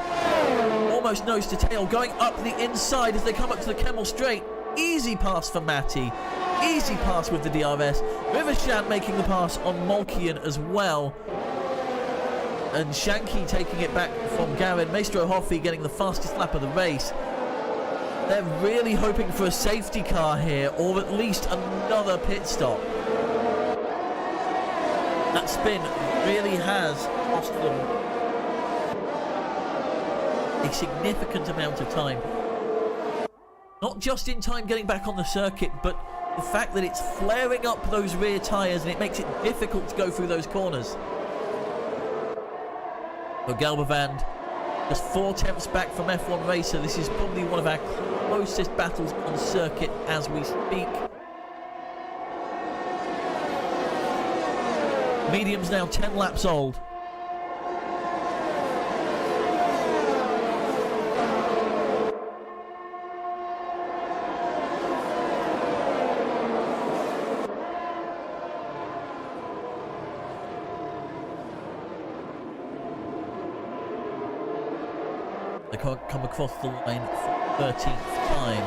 Almost nose to tail, going up the inside as they come up to the Camel Straight. Easy pass for Matty. Easy pass with the DRS. Rivershan making the pass on Molkian as well. And Shanky taking it back from Garen. Maestro Hoffi getting the fastest lap of the race. They're really hoping for a safety car here, or at least another pit stop. That spin really has cost them a significant amount of time. Not just in time getting back on the circuit, but the fact that it's flaring up those rear tyres and it makes it difficult to go through those corners. So Gelbervand just 4 tenths back from F1 Racer. This is probably one of our closest battles on circuit as we speak. Medium's now 10 laps old. They can't come across the line for 13th time.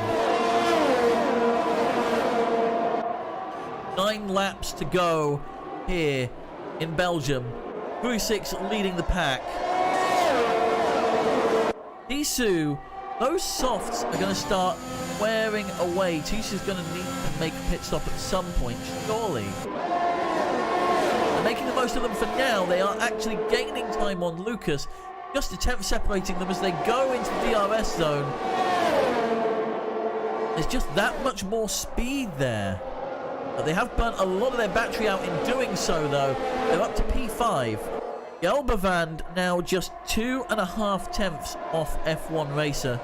9 laps to go here in Belgium. Crew 6 leading the pack. Tisu, those softs are going to start wearing away. Tisu's going to need to make a pit stop at some point, surely. They're making the most of them for now. They are actually gaining time on Lucas. Just a tenth separating them as they go into the DRS zone. There's just that much more speed there. But they have burnt a lot of their battery out in doing so, though. They're up to P5. Gelbervand now just 2.5 tenths off F1 Racer.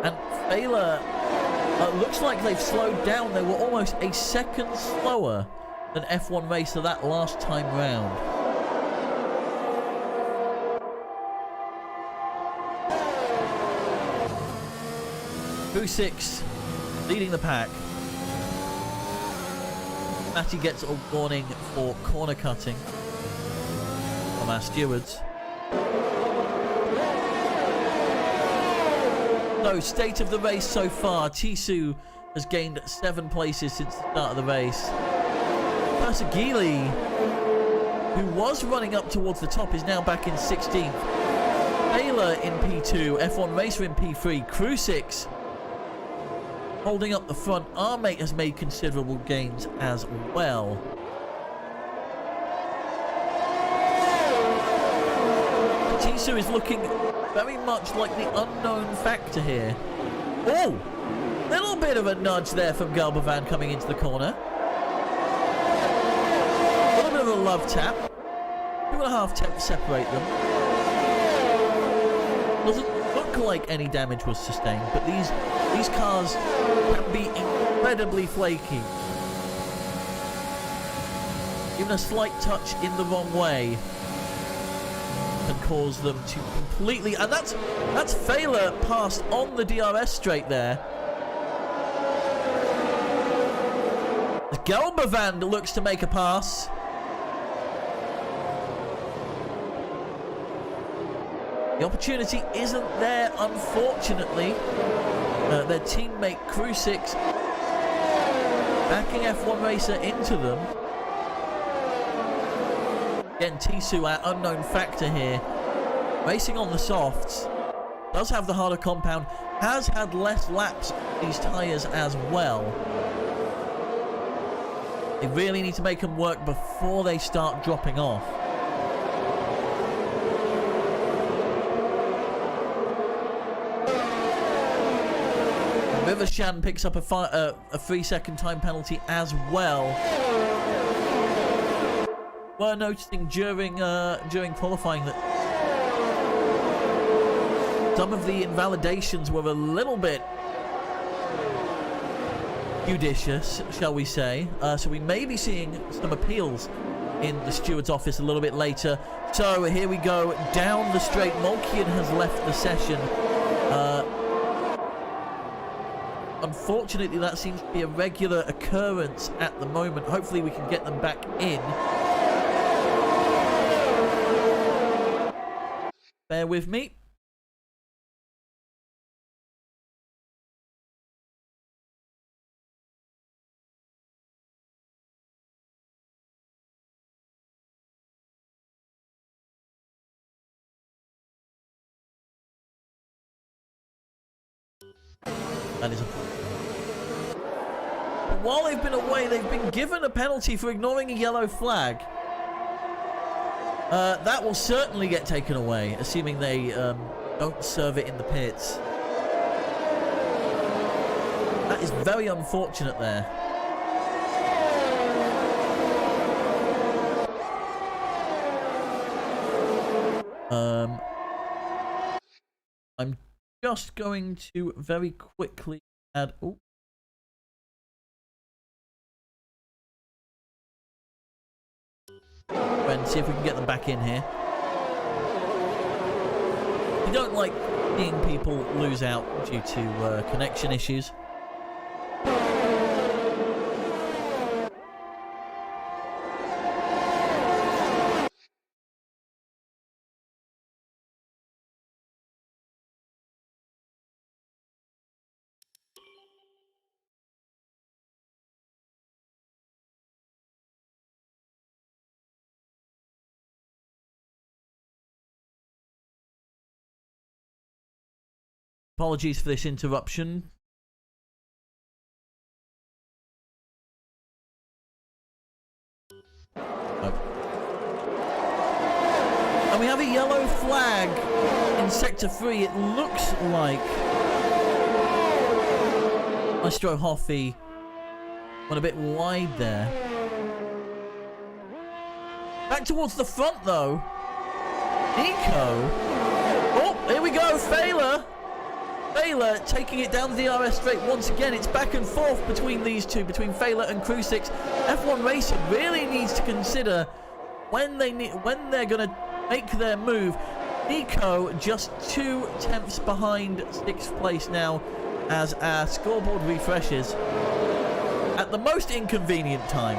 And Failer, looks like they've slowed down. They were almost a second slower than F1 Racer that last time round. Crew 6 leading the pack. Matty gets a warning for corner cutting from our stewards. So, state of the race so far. Tisu has gained 7 places since the start of the race. Persagili, who was running up towards the top, is now back in 16th. Taylor in P2, F1 Racer in P3, Crew 6 holding up the front. Our mate has made considerable gains as well. Tisu is looking very much like the unknown factor here. Oh! Little bit of a nudge there from Galbovan coming into the corner. A little bit of a love tap. 2.5 tenths separate them. Doesn't look like any damage was sustained, but these cars can be incredibly flaky. Even a slight touch in the wrong way can cause them to completely... And that's Failer passed on the DRS straight there. Galbovan looks to make a pass. The opportunity isn't there, unfortunately. Their teammate Crew 6 backing F1 Racer into them. Again, Tisu, our unknown factor here, racing on the softs, does have the harder compound, has had less laps on these tyres as well. They really need to make them work before they start dropping off. Rivershan picks up a 3-second time penalty as well. We're noticing during qualifying that some of the invalidations were a little bit judicious, shall we say. So we may be seeing some appeals in the steward's office a little bit later. So here we go, down the straight. Molkian has left the session. Unfortunately, that seems to be a regular occurrence at the moment. Hopefully we can get them back in. Bear with me. That is a... While they've been away, they've been given a penalty for ignoring a yellow flag. That will certainly get taken away, assuming they don't serve it in the pits. That is very unfortunate there. I'm just going to very quickly add... Oh. And see if we can get them back in here. We don't like seeing people lose out due to connection issues. Apologies for this interruption. Oh. And we have a yellow flag in Sector 3. It looks like Maestro Hoffy went a bit wide there. Back towards the front, though. Nico. Oh, here we go. Failer Failer taking it down the DRS straight once again. It's back and forth between these two, between Failer and Crew 6. F1 Racing really needs to consider when they're going to make their move. Nico just 2 tenths behind 6th place now. as our scoreboard refreshes at the most inconvenient time.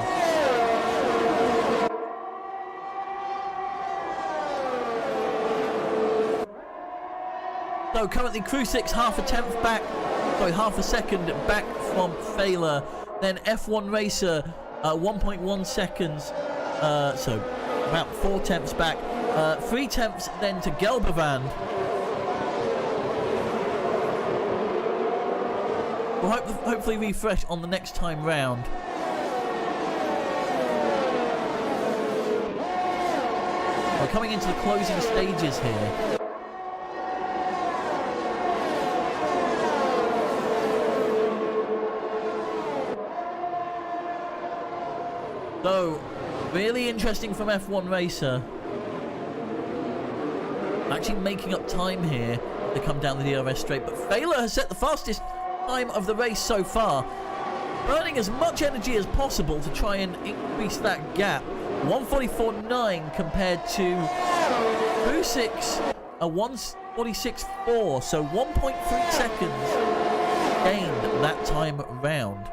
So currently crew 6 half a second back from Failer. Then F1 Racer 1.1 seconds, so about 4 tenths back. 3 tenths then to Gelbevand. We'll hopefully refresh on the next time round. We're coming into the closing stages here. So, really interesting from F1 Racer. Actually making up time here to come down the DRS straight, but Failer has set the fastest time of the race so far, burning as much energy as possible to try and increase that gap. 1:44.9 compared to crew 6, a 1:46.4, so 1.3 seconds gained that time round.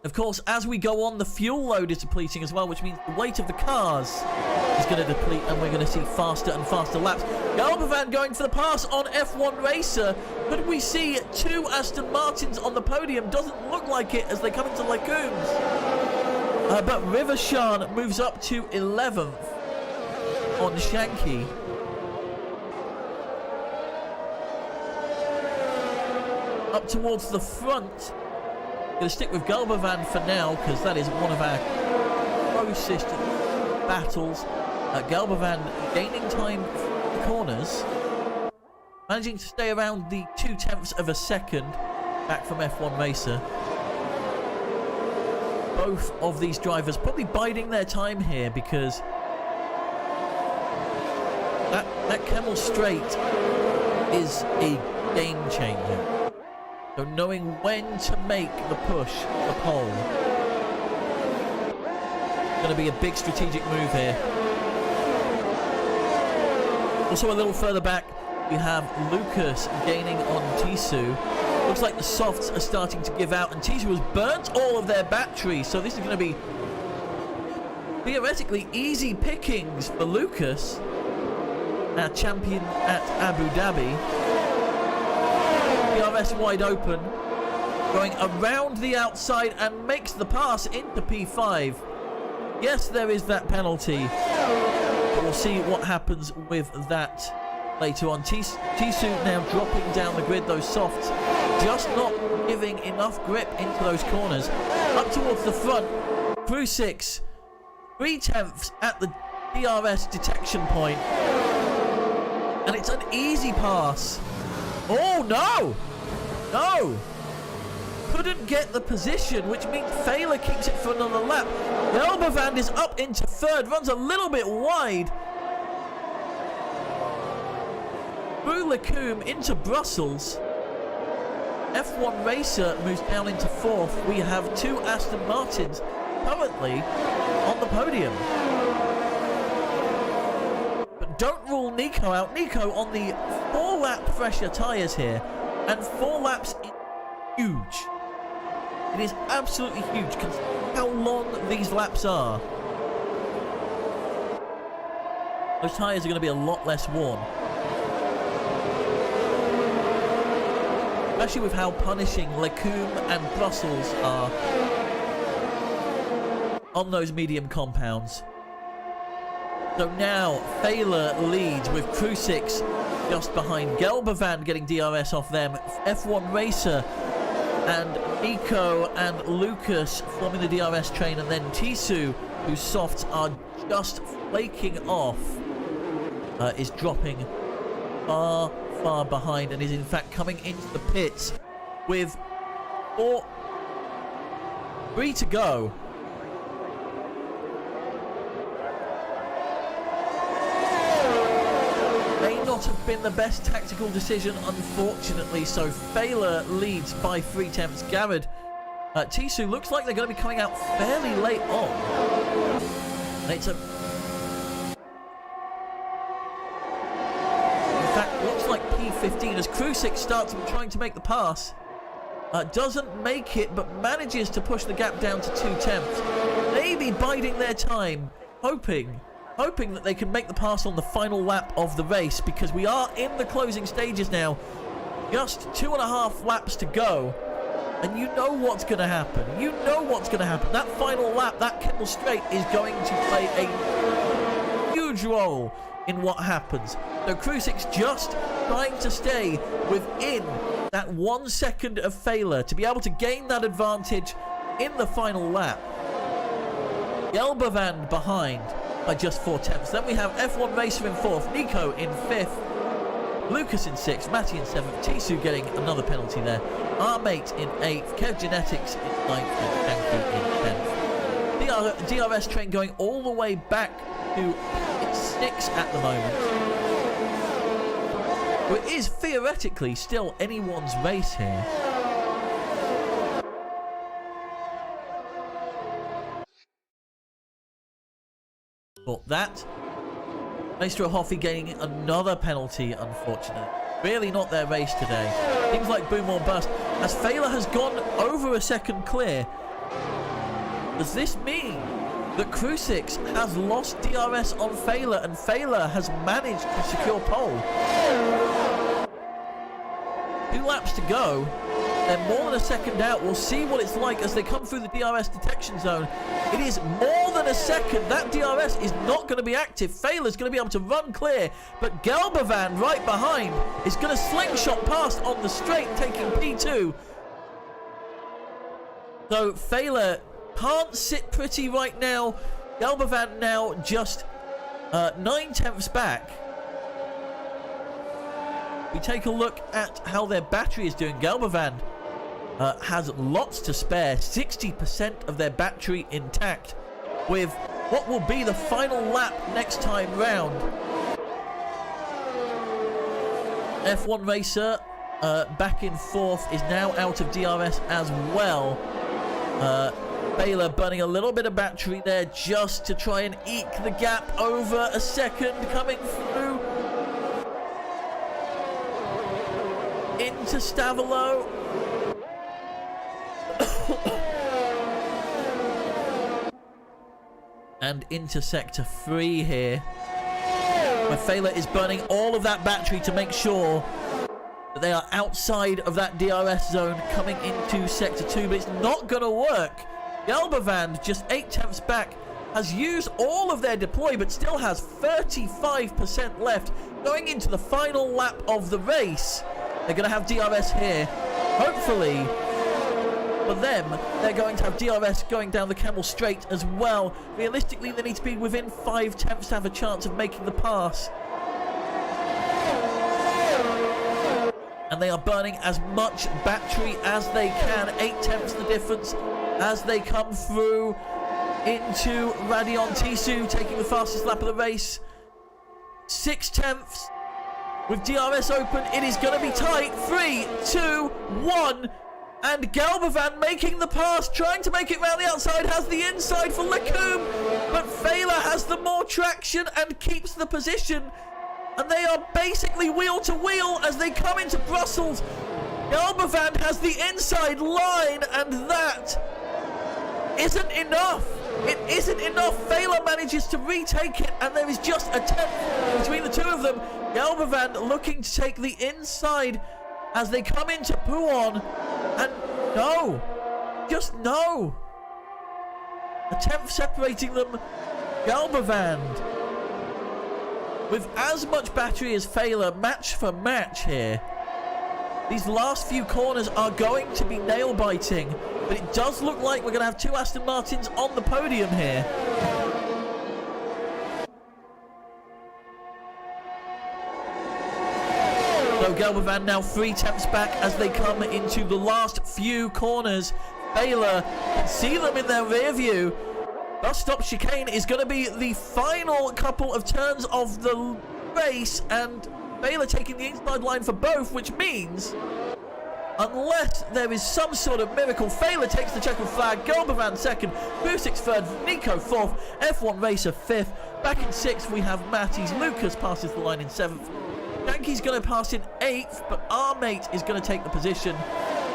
Of course, as we go on, the fuel load is depleting as well, which means the weight of the cars is going to deplete, and we're going to see faster and faster laps. Gelbevand going for the pass on F1 Racer. Could we see 2 Aston Martins on the podium? Doesn't look like it as they come into Lecombs. But Rivershan moves up to 11th on Shanky. Up towards the front. Going to stick with Gelbevand for now, because that is one of our closest battles. Gelbevand gaining time from the corners, managing to stay around the 2 tenths of a second back from F1 Racer. Both of these drivers probably biding their time here, because that Camel Straight is a game changer. So knowing when to make the push, the pole. Going to be a big strategic move here. Also a little further back, we have Lucas gaining on Tisu. Looks like the softs are starting to give out, and Tisu has burnt all of their batteries, so this is going to be theoretically easy pickings for Lucas, our champion at Abu Dhabi. DRS wide open, going around the outside and makes the pass into P5. Yes, there is that penalty, but we'll see what happens with that later on. Tisu now dropping down the grid, those softs just not giving enough grip into those corners. Up towards the front, crew 6, 3 tenths at the DRS detection point, and it's an easy pass. Oh no! No! Couldn't get the position, which means Failer keeps it for another lap. Gelbevand is up into 3rd, runs a little bit wide. Through Lecombs into Brussels. F1 Racer moves down into 4th. We have 2 Aston Martins currently on the podium. Don't rule Nico out. Nico on the 4-lap fresher tyres here, and 4 laps is huge. It is absolutely huge, considering how long these laps are. Those tyres are going to be a lot less worn. Especially with how punishing Lecombs and Brussels are on those medium compounds. So now, Failer leads with crew 6 just behind. Gelbevand getting DRS off them. F1 Racer and Nico and Lucas forming the DRS train. And then Tisu, whose softs are just flaking off, is dropping far behind and is in fact coming into the pits with 3 to go. Have been the best tactical decision, unfortunately, so Failer leads by 3 tenths. Garrett, Tisu looks like they're going to be coming out fairly late on. In fact, what's P15 as Krusik starts trying to make the pass. Doesn't make it, but manages to push the gap down to 2/10. Maybe biding their time, hoping that they can make the pass on the final lap of the race, because we are in the closing stages now. Just 2.5 laps to go. And you know what's going to happen. You know what's going to happen. That final lap, that Kemmel Straight, is going to play a huge role in what happens. So Krusik's just trying to stay within that 1 second of failure to be able to gain that advantage in the final lap. Gelbavand behind by just 4/10. Then we have F1 Racer in 4th, Nico in 5th, Lucas in 6th, Matty in 7th, Tisu getting another penalty there, our mate in 8th, Kev Genetics in 9th, and Anki in 10th. DRS train going all the way back to 6 at the moment. Well, it is theoretically still anyone's race here. But that, Maestro Hoffy gaining another penalty, unfortunately. Really not their race today. Things like boom or bust. As Failer has gone over a second clear, does this mean that Krusik has lost DRS on Failer and Failer has managed to secure pole? 2 laps to go. They're more than a second out. We'll see what it's like as they come through the DRS detection zone. It is more than a second. That DRS is not going to be active. Failer's going to be able to run clear, but Gelbavand right behind is going to slingshot past on the straight, taking P2. So Failer can't sit pretty right now. Gelbavand now just 9/10 back. We take a look at how their battery is doing. Gelbavand has lots to spare, 60% of their battery intact, with what will be the final lap next time round. F1 Racer back in 4th is now out of DRS as well. Baylor burning a little bit of battery there just to try and eke the gap over a second, coming through into Stavolo. And into sector 3 here, where Failer is burning all of that battery to make sure that they are outside of that DRS zone coming into sector 2, but it's not going to work. Gelbavand, just 8/10 back, has used all of their deploy, but still has 35% left going into the final lap of the race. They're going to have DRS here. Hopefully, for them, they're going to have DRS going down the Kemmel Straight as well. Realistically, they need to be within 5/10 to have a chance of making the pass. And they are burning as much battery as they can. 8/10 the difference as they come through into Radion. Tisu taking the fastest lap of the race. 6/10 with DRS open. It is going to be tight. 3, 2, 1. And Gelbavand making the pass, trying to make it round the outside, has the inside for Lacombe, but Failer has the more traction and keeps the position. And they are basically wheel to wheel as they come into Brussels. Gelbavand has the inside line, and that isn't enough. It isn't enough. Failer manages to retake it, and there is just a 10th between the two of them. Gelbavand looking to take the inside as they come into Pouon, and no, just no. A 10th separating them. Gelbavand with as much battery as Failer, match for match here. These last few corners are going to be nail-biting, but it does look like we're going to have 2 Aston Martins on the podium here. So Gelbavand now 3/10 back as they come into the last few corners. Failer can see them in their rear view. Bus stop chicane is going to be the final couple of turns of the race, and Failer taking the inside line for both, which means, unless there is some sort of miracle, Failer takes the checkered flag. Gelbavand 2nd, Krusik 3rd, Nico 4th, F1 Racer 5th. Back in 6th we have Matty's. Lucas passes the line in 7th. Shanky's going to pass in 8th, but our mate is going to take the position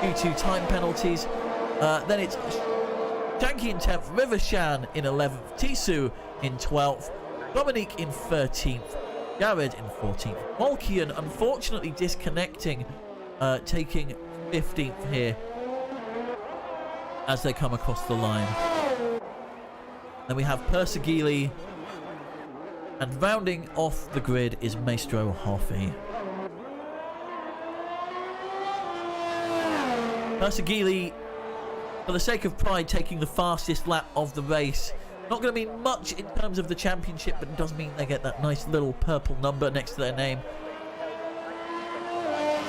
due to time penalties. Then it's Shanky in 10th, Rivershan in 11th, Tisu in 12th, Dominique in 13th, Jared in 14th. Malkian unfortunately disconnecting, taking 15th here as they come across the line. Then we have Persegili, and rounding off the grid is Maestro Hoffy. Persegili, for the sake of pride, taking the fastest lap of the race. Not going to mean much in terms of the championship, but it does mean they get that nice little purple number next to their name.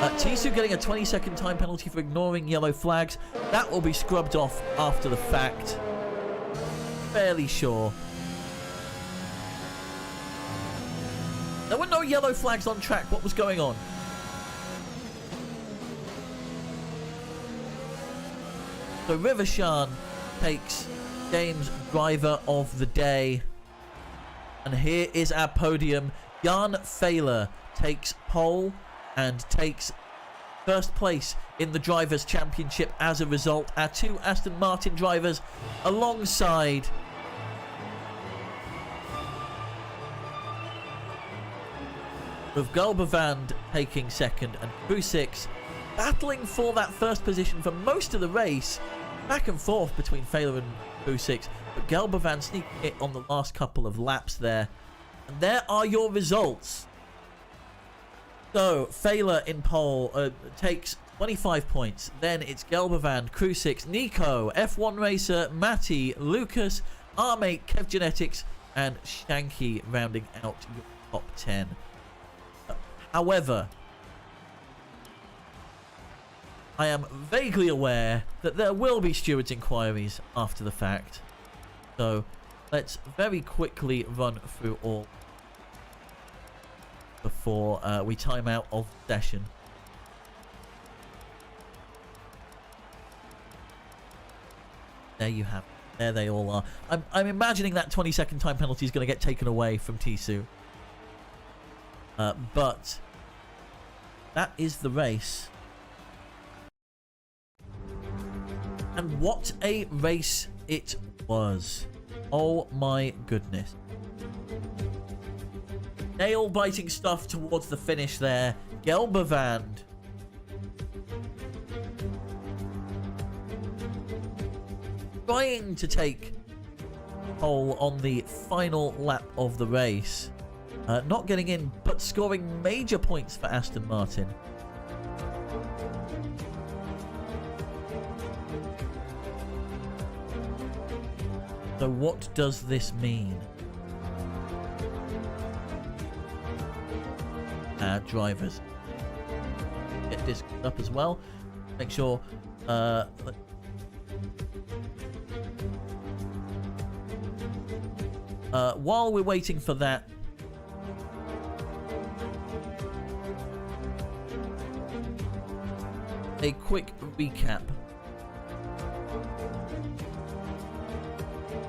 Tisu getting a 20-second time penalty for ignoring yellow flags. That will be scrubbed off after the fact. Fairly sure. There were no yellow flags on track. What was going on? So Rivershan takes Game's driver of the day. And here is our podium. Jan Fehler takes pole and takes first place in the Drivers' Championship as a result. Our two Aston Martin drivers alongside with Gulbavand taking second and Krusix battling for that first position for most of the race. Back and forth between Fehler and Krusix, but Gulbavand sneaking it on the last couple of laps there. And there are your results. So, Fehler in pole takes 25 points. Then it's Gulbavand, Krusix, Nico, F1 Racer, Matty, Lucas, our mate Kev Genetics, and Shanky rounding out your top 10. However, I am vaguely aware that there will be stewards' inquiries after the fact. So, let's very quickly run through all before we time out of the session. There you have it. There they all are. I'm imagining that 20-second time penalty is going to get taken away from Tisu. But that is the race. And what a race it was. Oh my goodness. Nail-biting stuff towards the finish there. Gulbavand trying to take pole on the final lap of the race. Not getting in, but scoring major points for Aston Martin. So what does this mean? Our drivers get this up as well. Make sure while we're waiting for that, a quick recap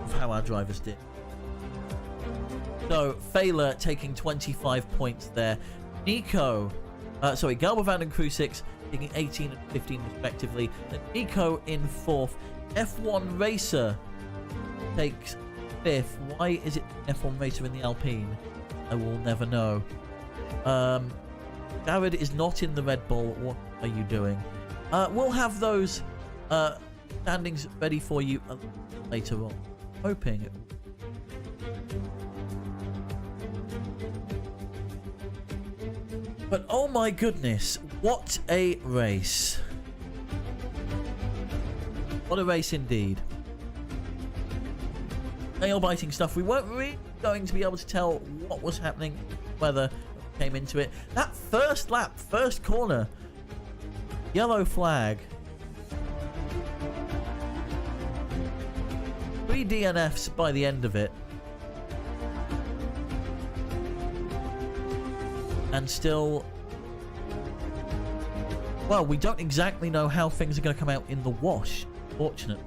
of how our drivers did. So, Fehler taking 25 points there. Nico, Gulbavand and Krusix taking 18 and 15 respectively. Then Nico in 4th. F1 Racer takes 5th. Why is it F1 Racer in the Alpine? I will never know. Jared is not in the Red Bull. What are you doing? We'll have those standings ready for you later on. Hoping. But oh my goodness, what a race. What a race indeed. Nail-biting stuff. We weren't really going to be able to tell what was happening, whether we came into it. That first lap, first corner, yellow flag. 3 DNFs by the end of it. And still, well, we don't exactly know how things are going to come out in the wash, fortunately.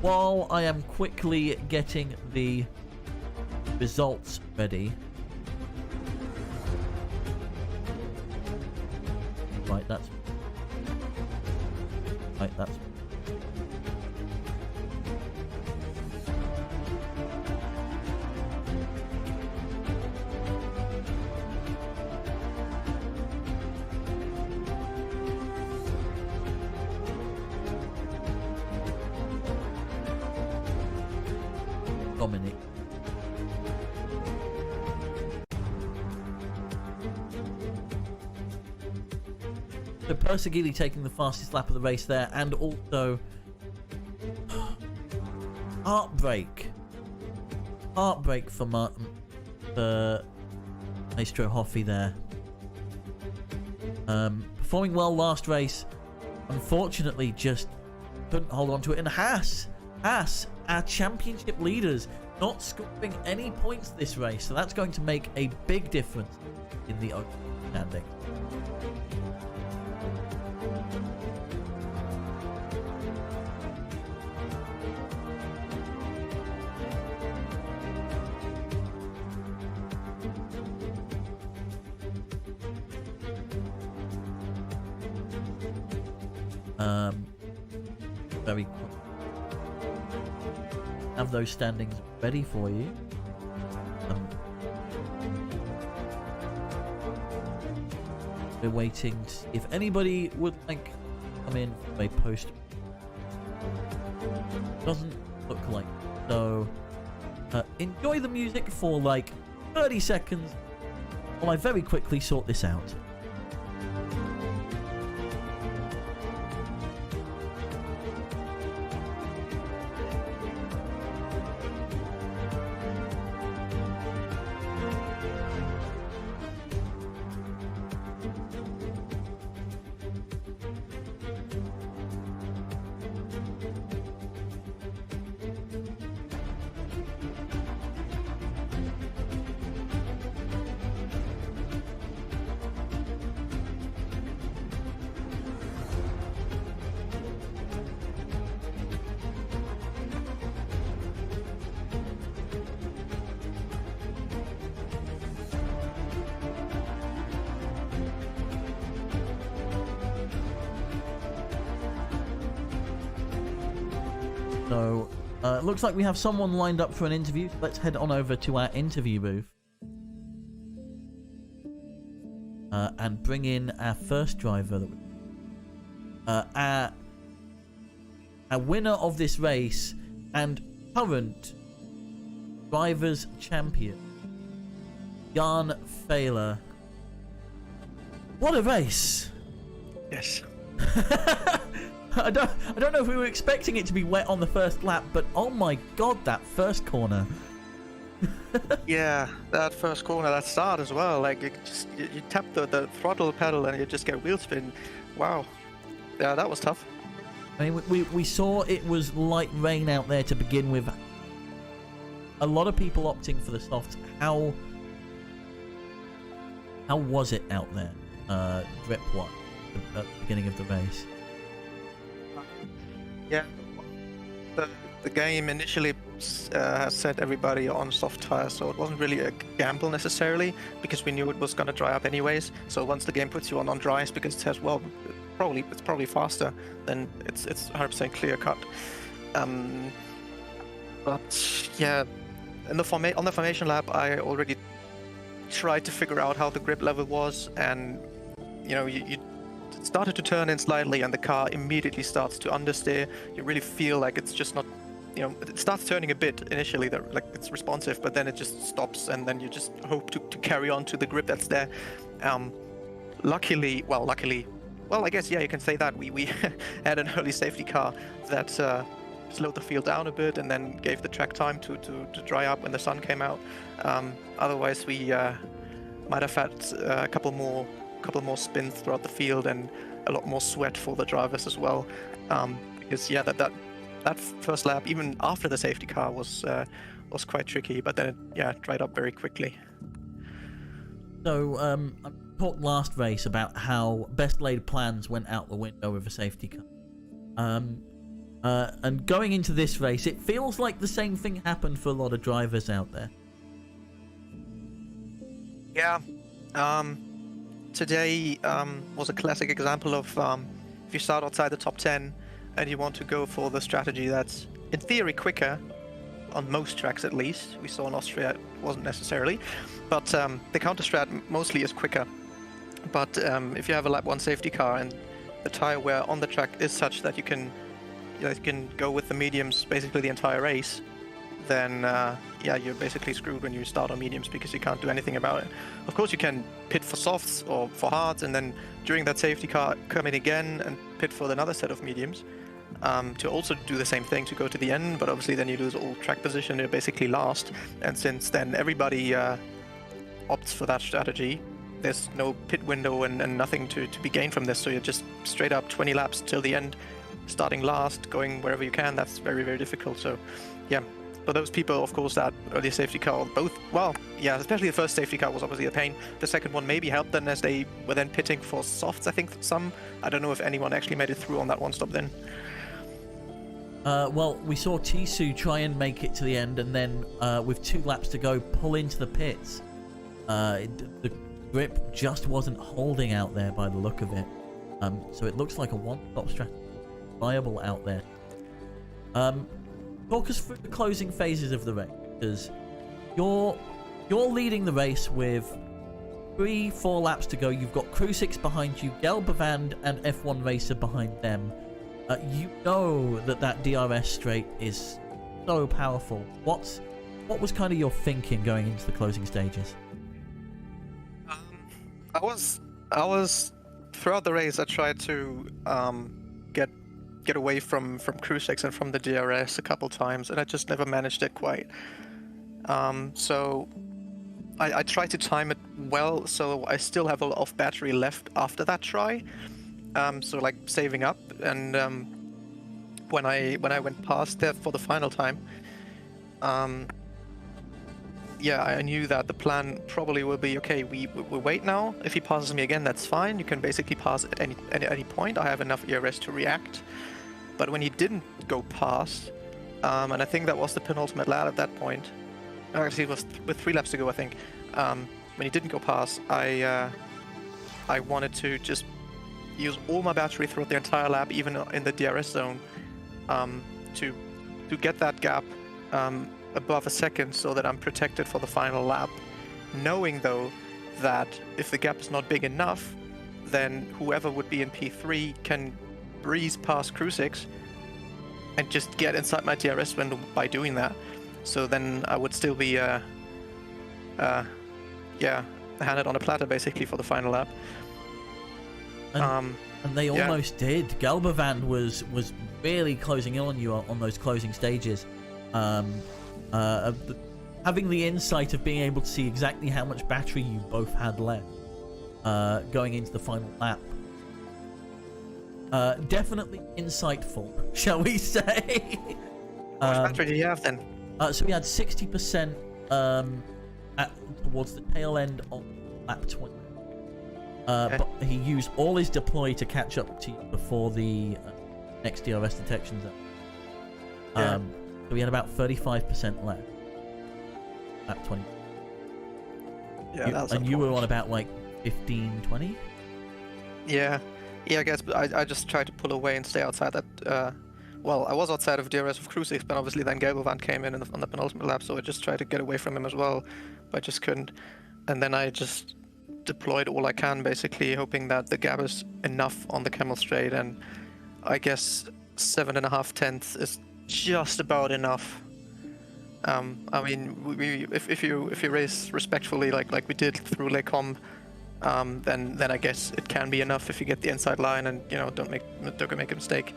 While I am quickly getting the results ready. Right, that's Dominic. So Persegili taking the fastest lap of the race there, and also heartbreak for Maestro Hoffi there. Performing well last race, unfortunately just couldn't hold on to it. And Haas, our championship leaders, not scoring any points this race, so that's going to make a big difference in the overall standing. Very quick. Have those standings ready for you. We're waiting to see if anybody would like to come in for a post. Doesn't look like so. Enjoy the music for like 30 seconds while I very quickly sort this out. So, looks like we have someone lined up for an interview. Let's head on over to our interview booth. And bring in our first driver. Our winner of this race and current Drivers' Champion, Jan Fehler. What a race! Yes. I don't know if we were expecting it to be wet on the first lap, but oh my god, that first corner. Yeah, that first corner, that start as well. Like you tap the throttle pedal and you just get wheel spin. Wow. Yeah, that was tough. I mean, we saw it was light rain out there to begin with. A lot of people opting for the softs. How was it out there? Grip one at the beginning of the race. Yeah, the game initially has set everybody on soft tires, so it wasn't really a gamble necessarily, because we knew it was going to dry up anyways. So once the game puts you on dries, because it says, well, it's probably faster, then it's 100% clear cut. But yeah, on the formation lap, I already tried to figure out how the grip level was, and you know, you started to turn in slightly and the car immediately starts to understeer. You really feel like it's just not, you know, it starts turning a bit initially, like it's responsive, but then it just stops, and then you just hope to carry on to the grip that's there. Luckily, I guess, yeah, you can say that we had an early safety car that slowed the field down a bit and then gave the track time to dry up when the sun came out. Otherwise we might have had a couple more spins throughout the field and a lot more sweat for the drivers as well, because yeah, that first lap, even after the safety car, was quite tricky, but then it dried up very quickly. So I talked last race about how best laid plans went out the window with a safety car, and going into this race, it feels like the same thing happened for a lot of drivers out there. Yeah. Today was a classic example of if you start outside the top 10 and you want to go for the strategy that's in theory quicker, on most tracks at least. We saw in Austria it wasn't necessarily, but the counter strat mostly is quicker. But if you have a lap 1 safety car and the tire wear on the track is such that you can go with the mediums basically the entire race, then yeah, you're basically screwed when you start on mediums because you can't do anything about it. Of course, you can pit for softs or for hards, and then during that safety car come in again and pit for another set of mediums to also do the same thing to go to the end. But obviously, then you lose all track position. You're basically last. And since then everybody opts for that strategy, there's no pit window and nothing to be gained from this. So you're just straight up 20 laps till the end, starting last, going wherever you can. That's very, very difficult. So yeah. For those people, of course, that early safety car, both, well, yeah, especially the first safety car was obviously a pain. The second one maybe helped them as they were then pitting for softs, I think, I don't know if anyone actually made it through on that one stop then. Well, we saw Tisu try and make it to the end, and then with 2 laps to go, pull into the pits. The grip just wasn't holding out there by the look of it. So it looks like a one-stop strategy viable out there. Talk us through the closing phases of the race, because you're leading the race with 3-4 laps to go. You've got Crucix behind you, Gelbevand and F1 Racer behind them. You know that DRS straight is so powerful. What was kind of your thinking going into the closing stages? I was throughout the race. I tried to get away from Crucix and from the DRS a couple times, and I just never managed it quite. So I tried to time it well, so I still have a lot of battery left after that try. So like saving up, and when I went past there for the final time, yeah, I knew that the plan probably will be, okay, we wait now. If he passes me again, that's fine. You can basically pass at any point. I have enough ERS to react. But when he didn't go past, and I think that was the penultimate lap at that point, actually it was with 3 laps to go, I think, when he didn't go past, I wanted to just use all my battery throughout the entire lap, even in the DRS zone, to get that gap above a second so that I'm protected for the final lap, knowing though that if the gap is not big enough, then whoever would be in P3 can breeze past Crucix and just get inside my DRS window by doing that. So then I would still be yeah, handed on a platter basically for the final lap. And they almost did. Gelbevand was really closing in on you on those closing stages. Having the insight of being able to see exactly how much battery you both had left going into the final lap. Definitely insightful, shall we say? How much battery do you have then? So we had 60% towards the tail end of lap 20. Okay. But he used all his deploy to catch up to you before the next DRS detection zone. So we had about 35% left. Lap 20. Yeah, And you were on about like 15, 20? Yeah, I guess I just tried to pull away and stay outside that. Well, I was outside of DRS of Crucix, but obviously then Gelbevand came in on the penultimate lap, so I just tried to get away from him as well, but I just couldn't. And then I just deployed all I can, basically, hoping that the gap is enough on the Camel Straight, and I guess 7.5 tenths is just about enough. I mean, if you race respectfully like we did through Les Combes, then I guess it can be enough if you get the inside line and don't make a mistake.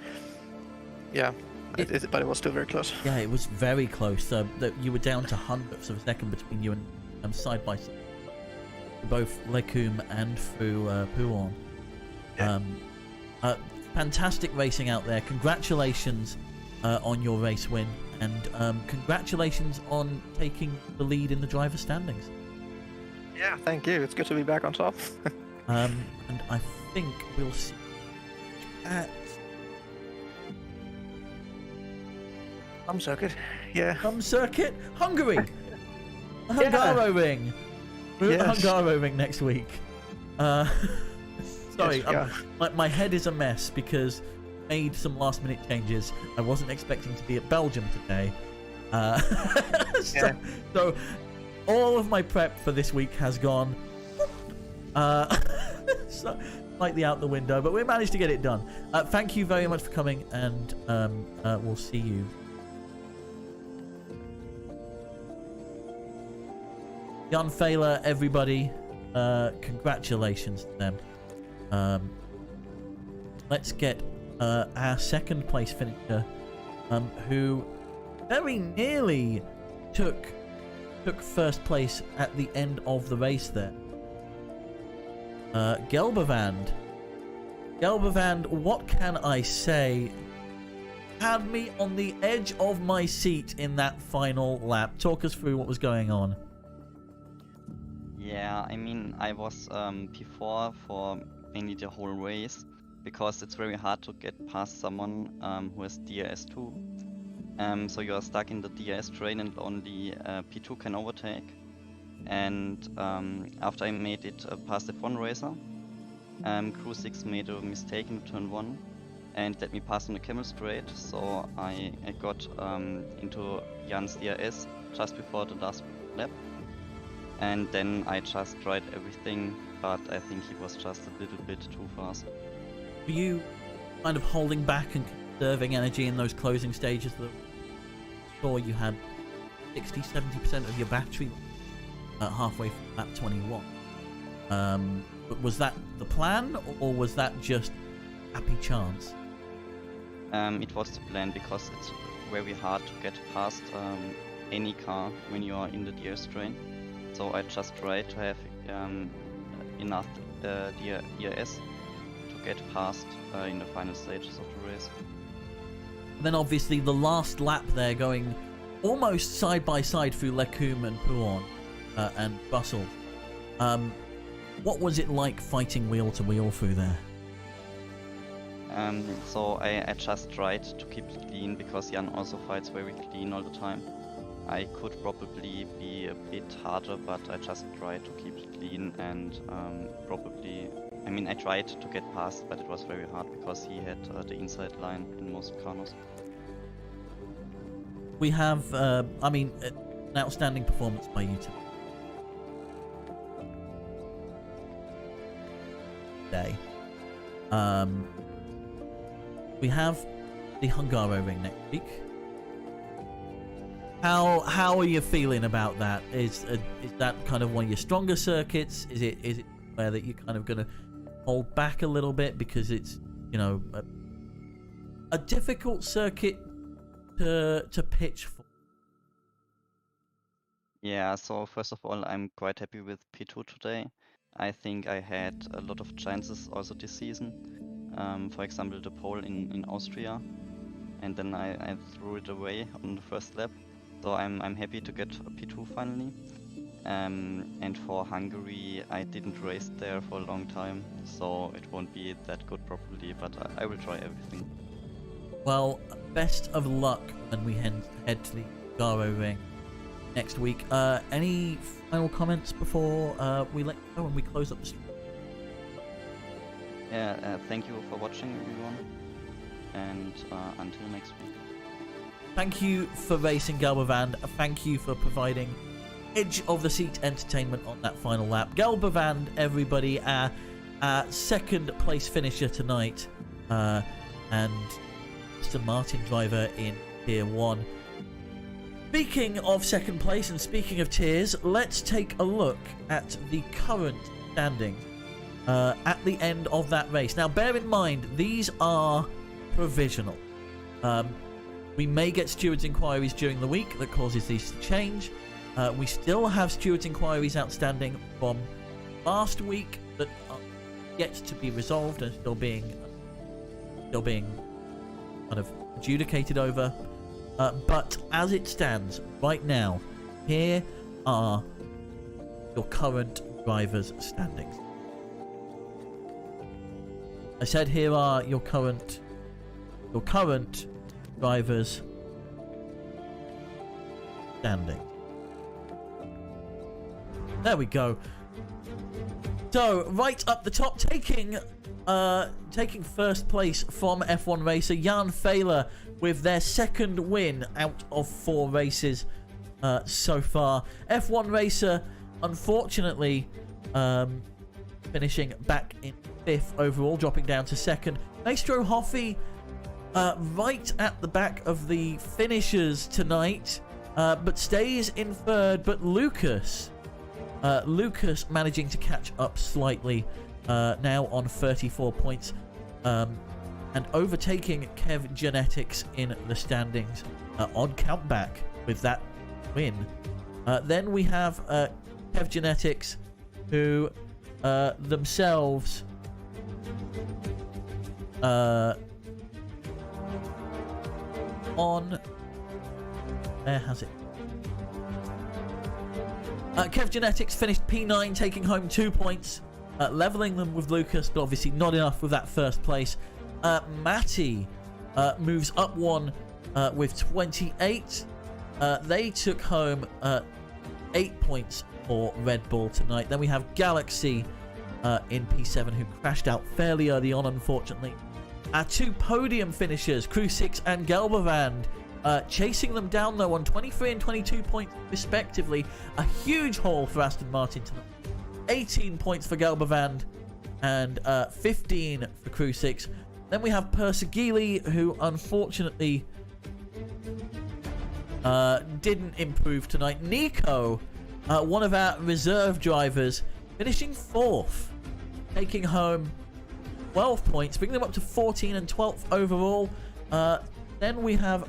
Yeah, but it was still very close. Yeah, it was very close. That you were down to hundredths of a second between you and side by side, both Lecum and through Pouon. Yeah. Fantastic racing out there. Congratulations on your race win, and congratulations on taking the lead in the driver standings. Yeah, thank you. It's good to be back on top. And I think we'll see at Home circuit. Yeah. Home circuit, Hungary. Yeah. Hungaroring. Yes. Hungaroring next week. Sorry, Yes, my head is a mess because I made some last minute changes. I wasn't expecting to be at Belgium today. So all of my prep for this week has gone slightly out the window, but we managed to get it done. Thank you very much for coming, and we'll see you. Jan Failer, everybody, congratulations to them. Let's get our second place finisher, who very nearly took first place at the end of the race there. Gelbevand, what can I say? Had me on the edge of my seat in that final lap. Talk us through what was going on. Yeah, I mean, I was P4 for mainly the whole race, because it's very hard to get past someone who has DRS2. So you are stuck in the DRS train and only P2 can overtake. And after I made it past F1 racer, Crew 6 made a mistake in turn 1 and let me pass on the camel straight, so I got into Jan's DRS just before the last lap. And then I just tried everything, but I think he was just a little bit too fast. Were you kind of holding back and conserving energy in those closing stages? That sure you had 60-70% of your battery halfway through lap 21. But was that the plan, or was that just happy chance? It was the plan, because it's very hard to get past any car when you are in the DRS train. So I just tried to have enough DRS to get past in the final stages of the race. Then obviously the last lap there, going almost side by side through Lecum and Pouan and Brussels. What was it like fighting wheel to wheel through there? So I just tried to keep it clean, because Jan also fights very clean all the time. I could probably be a bit harder, but I just tried to keep it clean, and I tried to get past, but it was very hard because he had the inside line in most corners. We have, an outstanding performance by you today. We have the Hungaroring next week. How are you feeling about that? Is that kind of one of your stronger circuits? Is it where that you're kind of going to hold back a little bit because it's, you know, a difficult circuit to pitch for? Yeah, so first of all, I'm quite happy with P2 today. I think I had a lot of chances also this season. For example, the pole in Austria, and then I threw it away on the first lap. So I'm happy to get a P2 finally. And for Hungary, I didn't race there for a long time, so it won't be that good probably, but I will try everything. Well, best of luck when we head to the Hungaroring next week. Any final comments before we let you go and we close up the stream? Yeah, thank you for watching, everyone, and until next week. Thank you for racing, Gelbevand. Thank you for providing edge of the seat entertainment on that final lap. Gelbevand, everybody, our second place finisher tonight, and Mr. Martin driver in Tier 1. Speaking of second place and speaking of tiers, let's take a look at the current standings at the end of that race. Now, bear in mind, these are provisional. We may get stewards' inquiries during the week that causes these to change. We still have stewards' inquiries outstanding from last week that are yet to be resolved and still being kind of adjudicated over. But as it stands right now, here are your current drivers' standings. I said here are your current drivers' standings. There we go. So, right up the top, taking first place from F1 racer Jan Fehler with their second win out of 4 races so far. F1 racer, unfortunately, finishing back in 5th overall, dropping down to 2nd. Maestro Hoffi, right at the back of the finishers tonight, but stays in 3rd. But Lucas managing to catch up slightly, now on 34 points, and overtaking Kev Genetics in the standings on countback with that win. Then we have Kev Genetics, who themselves on... Where has it? Kev Genetics finished P9, taking home 2 points, leveling them with Lucas, but obviously not enough with that first place. Matty moves up 1 with 28. They took home 8 points for Red Bull tonight. Then we have Galaxy in P7, who crashed out fairly early on, unfortunately. Our 2 podium finishers, Crew 6 and Gelbervand, chasing them down though on 23 and 22 points respectively. A huge haul for Aston Martin tonight. 18 points for Gelbervand and 15 for Crew 6. Then we have Persegili, who unfortunately didn't improve tonight. Nico, one of our reserve drivers, finishing 4th, taking home 12 points, bringing them up to 14 and 12th overall. Then we have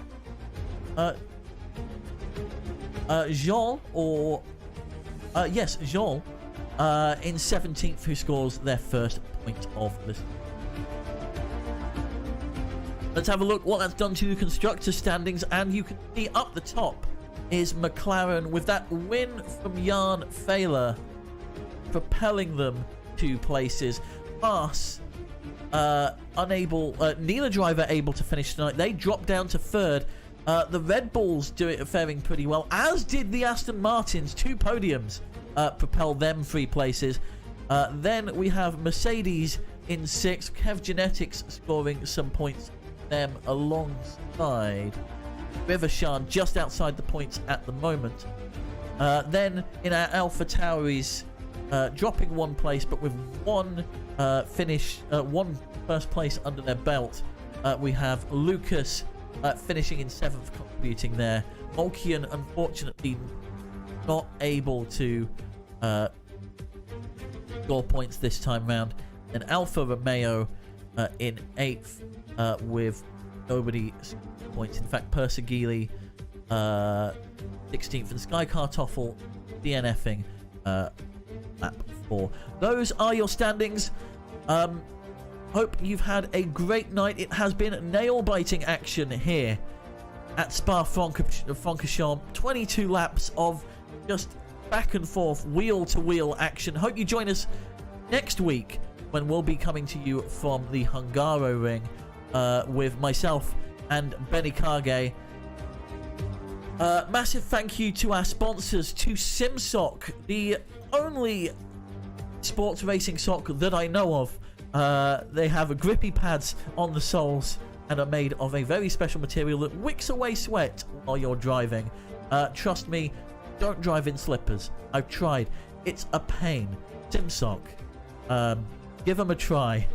Jean, or yes, Jean, in 17th, who scores their first point of this. Let's have a look what that's done to the constructor standings, and you can see up the top is McLaren with that win from Jan Fehler, propelling them 2 places. Haas, neither driver able to finish tonight. They dropped down to 3rd. The Red Bulls faring pretty well, as did the Aston Martins. 2 podiums propel them 3 places. Then we have Mercedes in 6th. Kev Genetics scoring some points them alongside Rivershan, just outside the points at the moment. Then in our Alpha Tauris, dropping 1 place, but with 1 1 first place under their belt, we have Lucas finishing in 7th, contributing there. Malkian, unfortunately, not able to score points this time round. And Alfa Romeo in 8th with nobody points. In fact, Persegili 16th, and Sky Kartoffel DNFing lap 4. Those are your standings. Hope you've had a great night. It has been nail-biting action here at Spa Francochamps. 22 laps of just back and forth, wheel-to-wheel action. Hope you join us next week when we'll be coming to you from the Hungaro ring with myself and Benny Kage. Massive thank you to our sponsors, to SimSok, the only sports racing sock that I know of. They have grippy pads on the soles and are made of a very special material that wicks away sweat while you're driving. Trust me, don't drive in slippers. I've tried. It's a pain. SimSok. Give them a try.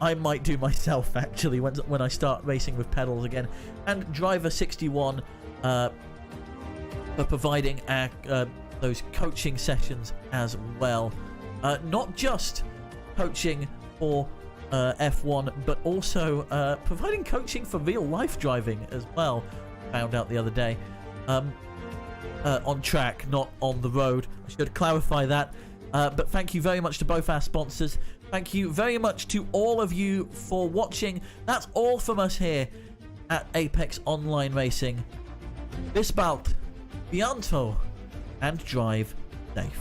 I might do myself, actually, when I start racing with pedals again. And Driver 61 for providing our, those coaching sessions as well. Not just coaching for F1, but also providing coaching for real-life driving as well. Found out the other day. On track, not on the road. I should clarify that. But thank you very much to both our sponsors. Thank you very much to all of you for watching. That's all from us here at Apex Online Racing. Bis bald, Bianto, and drive safe.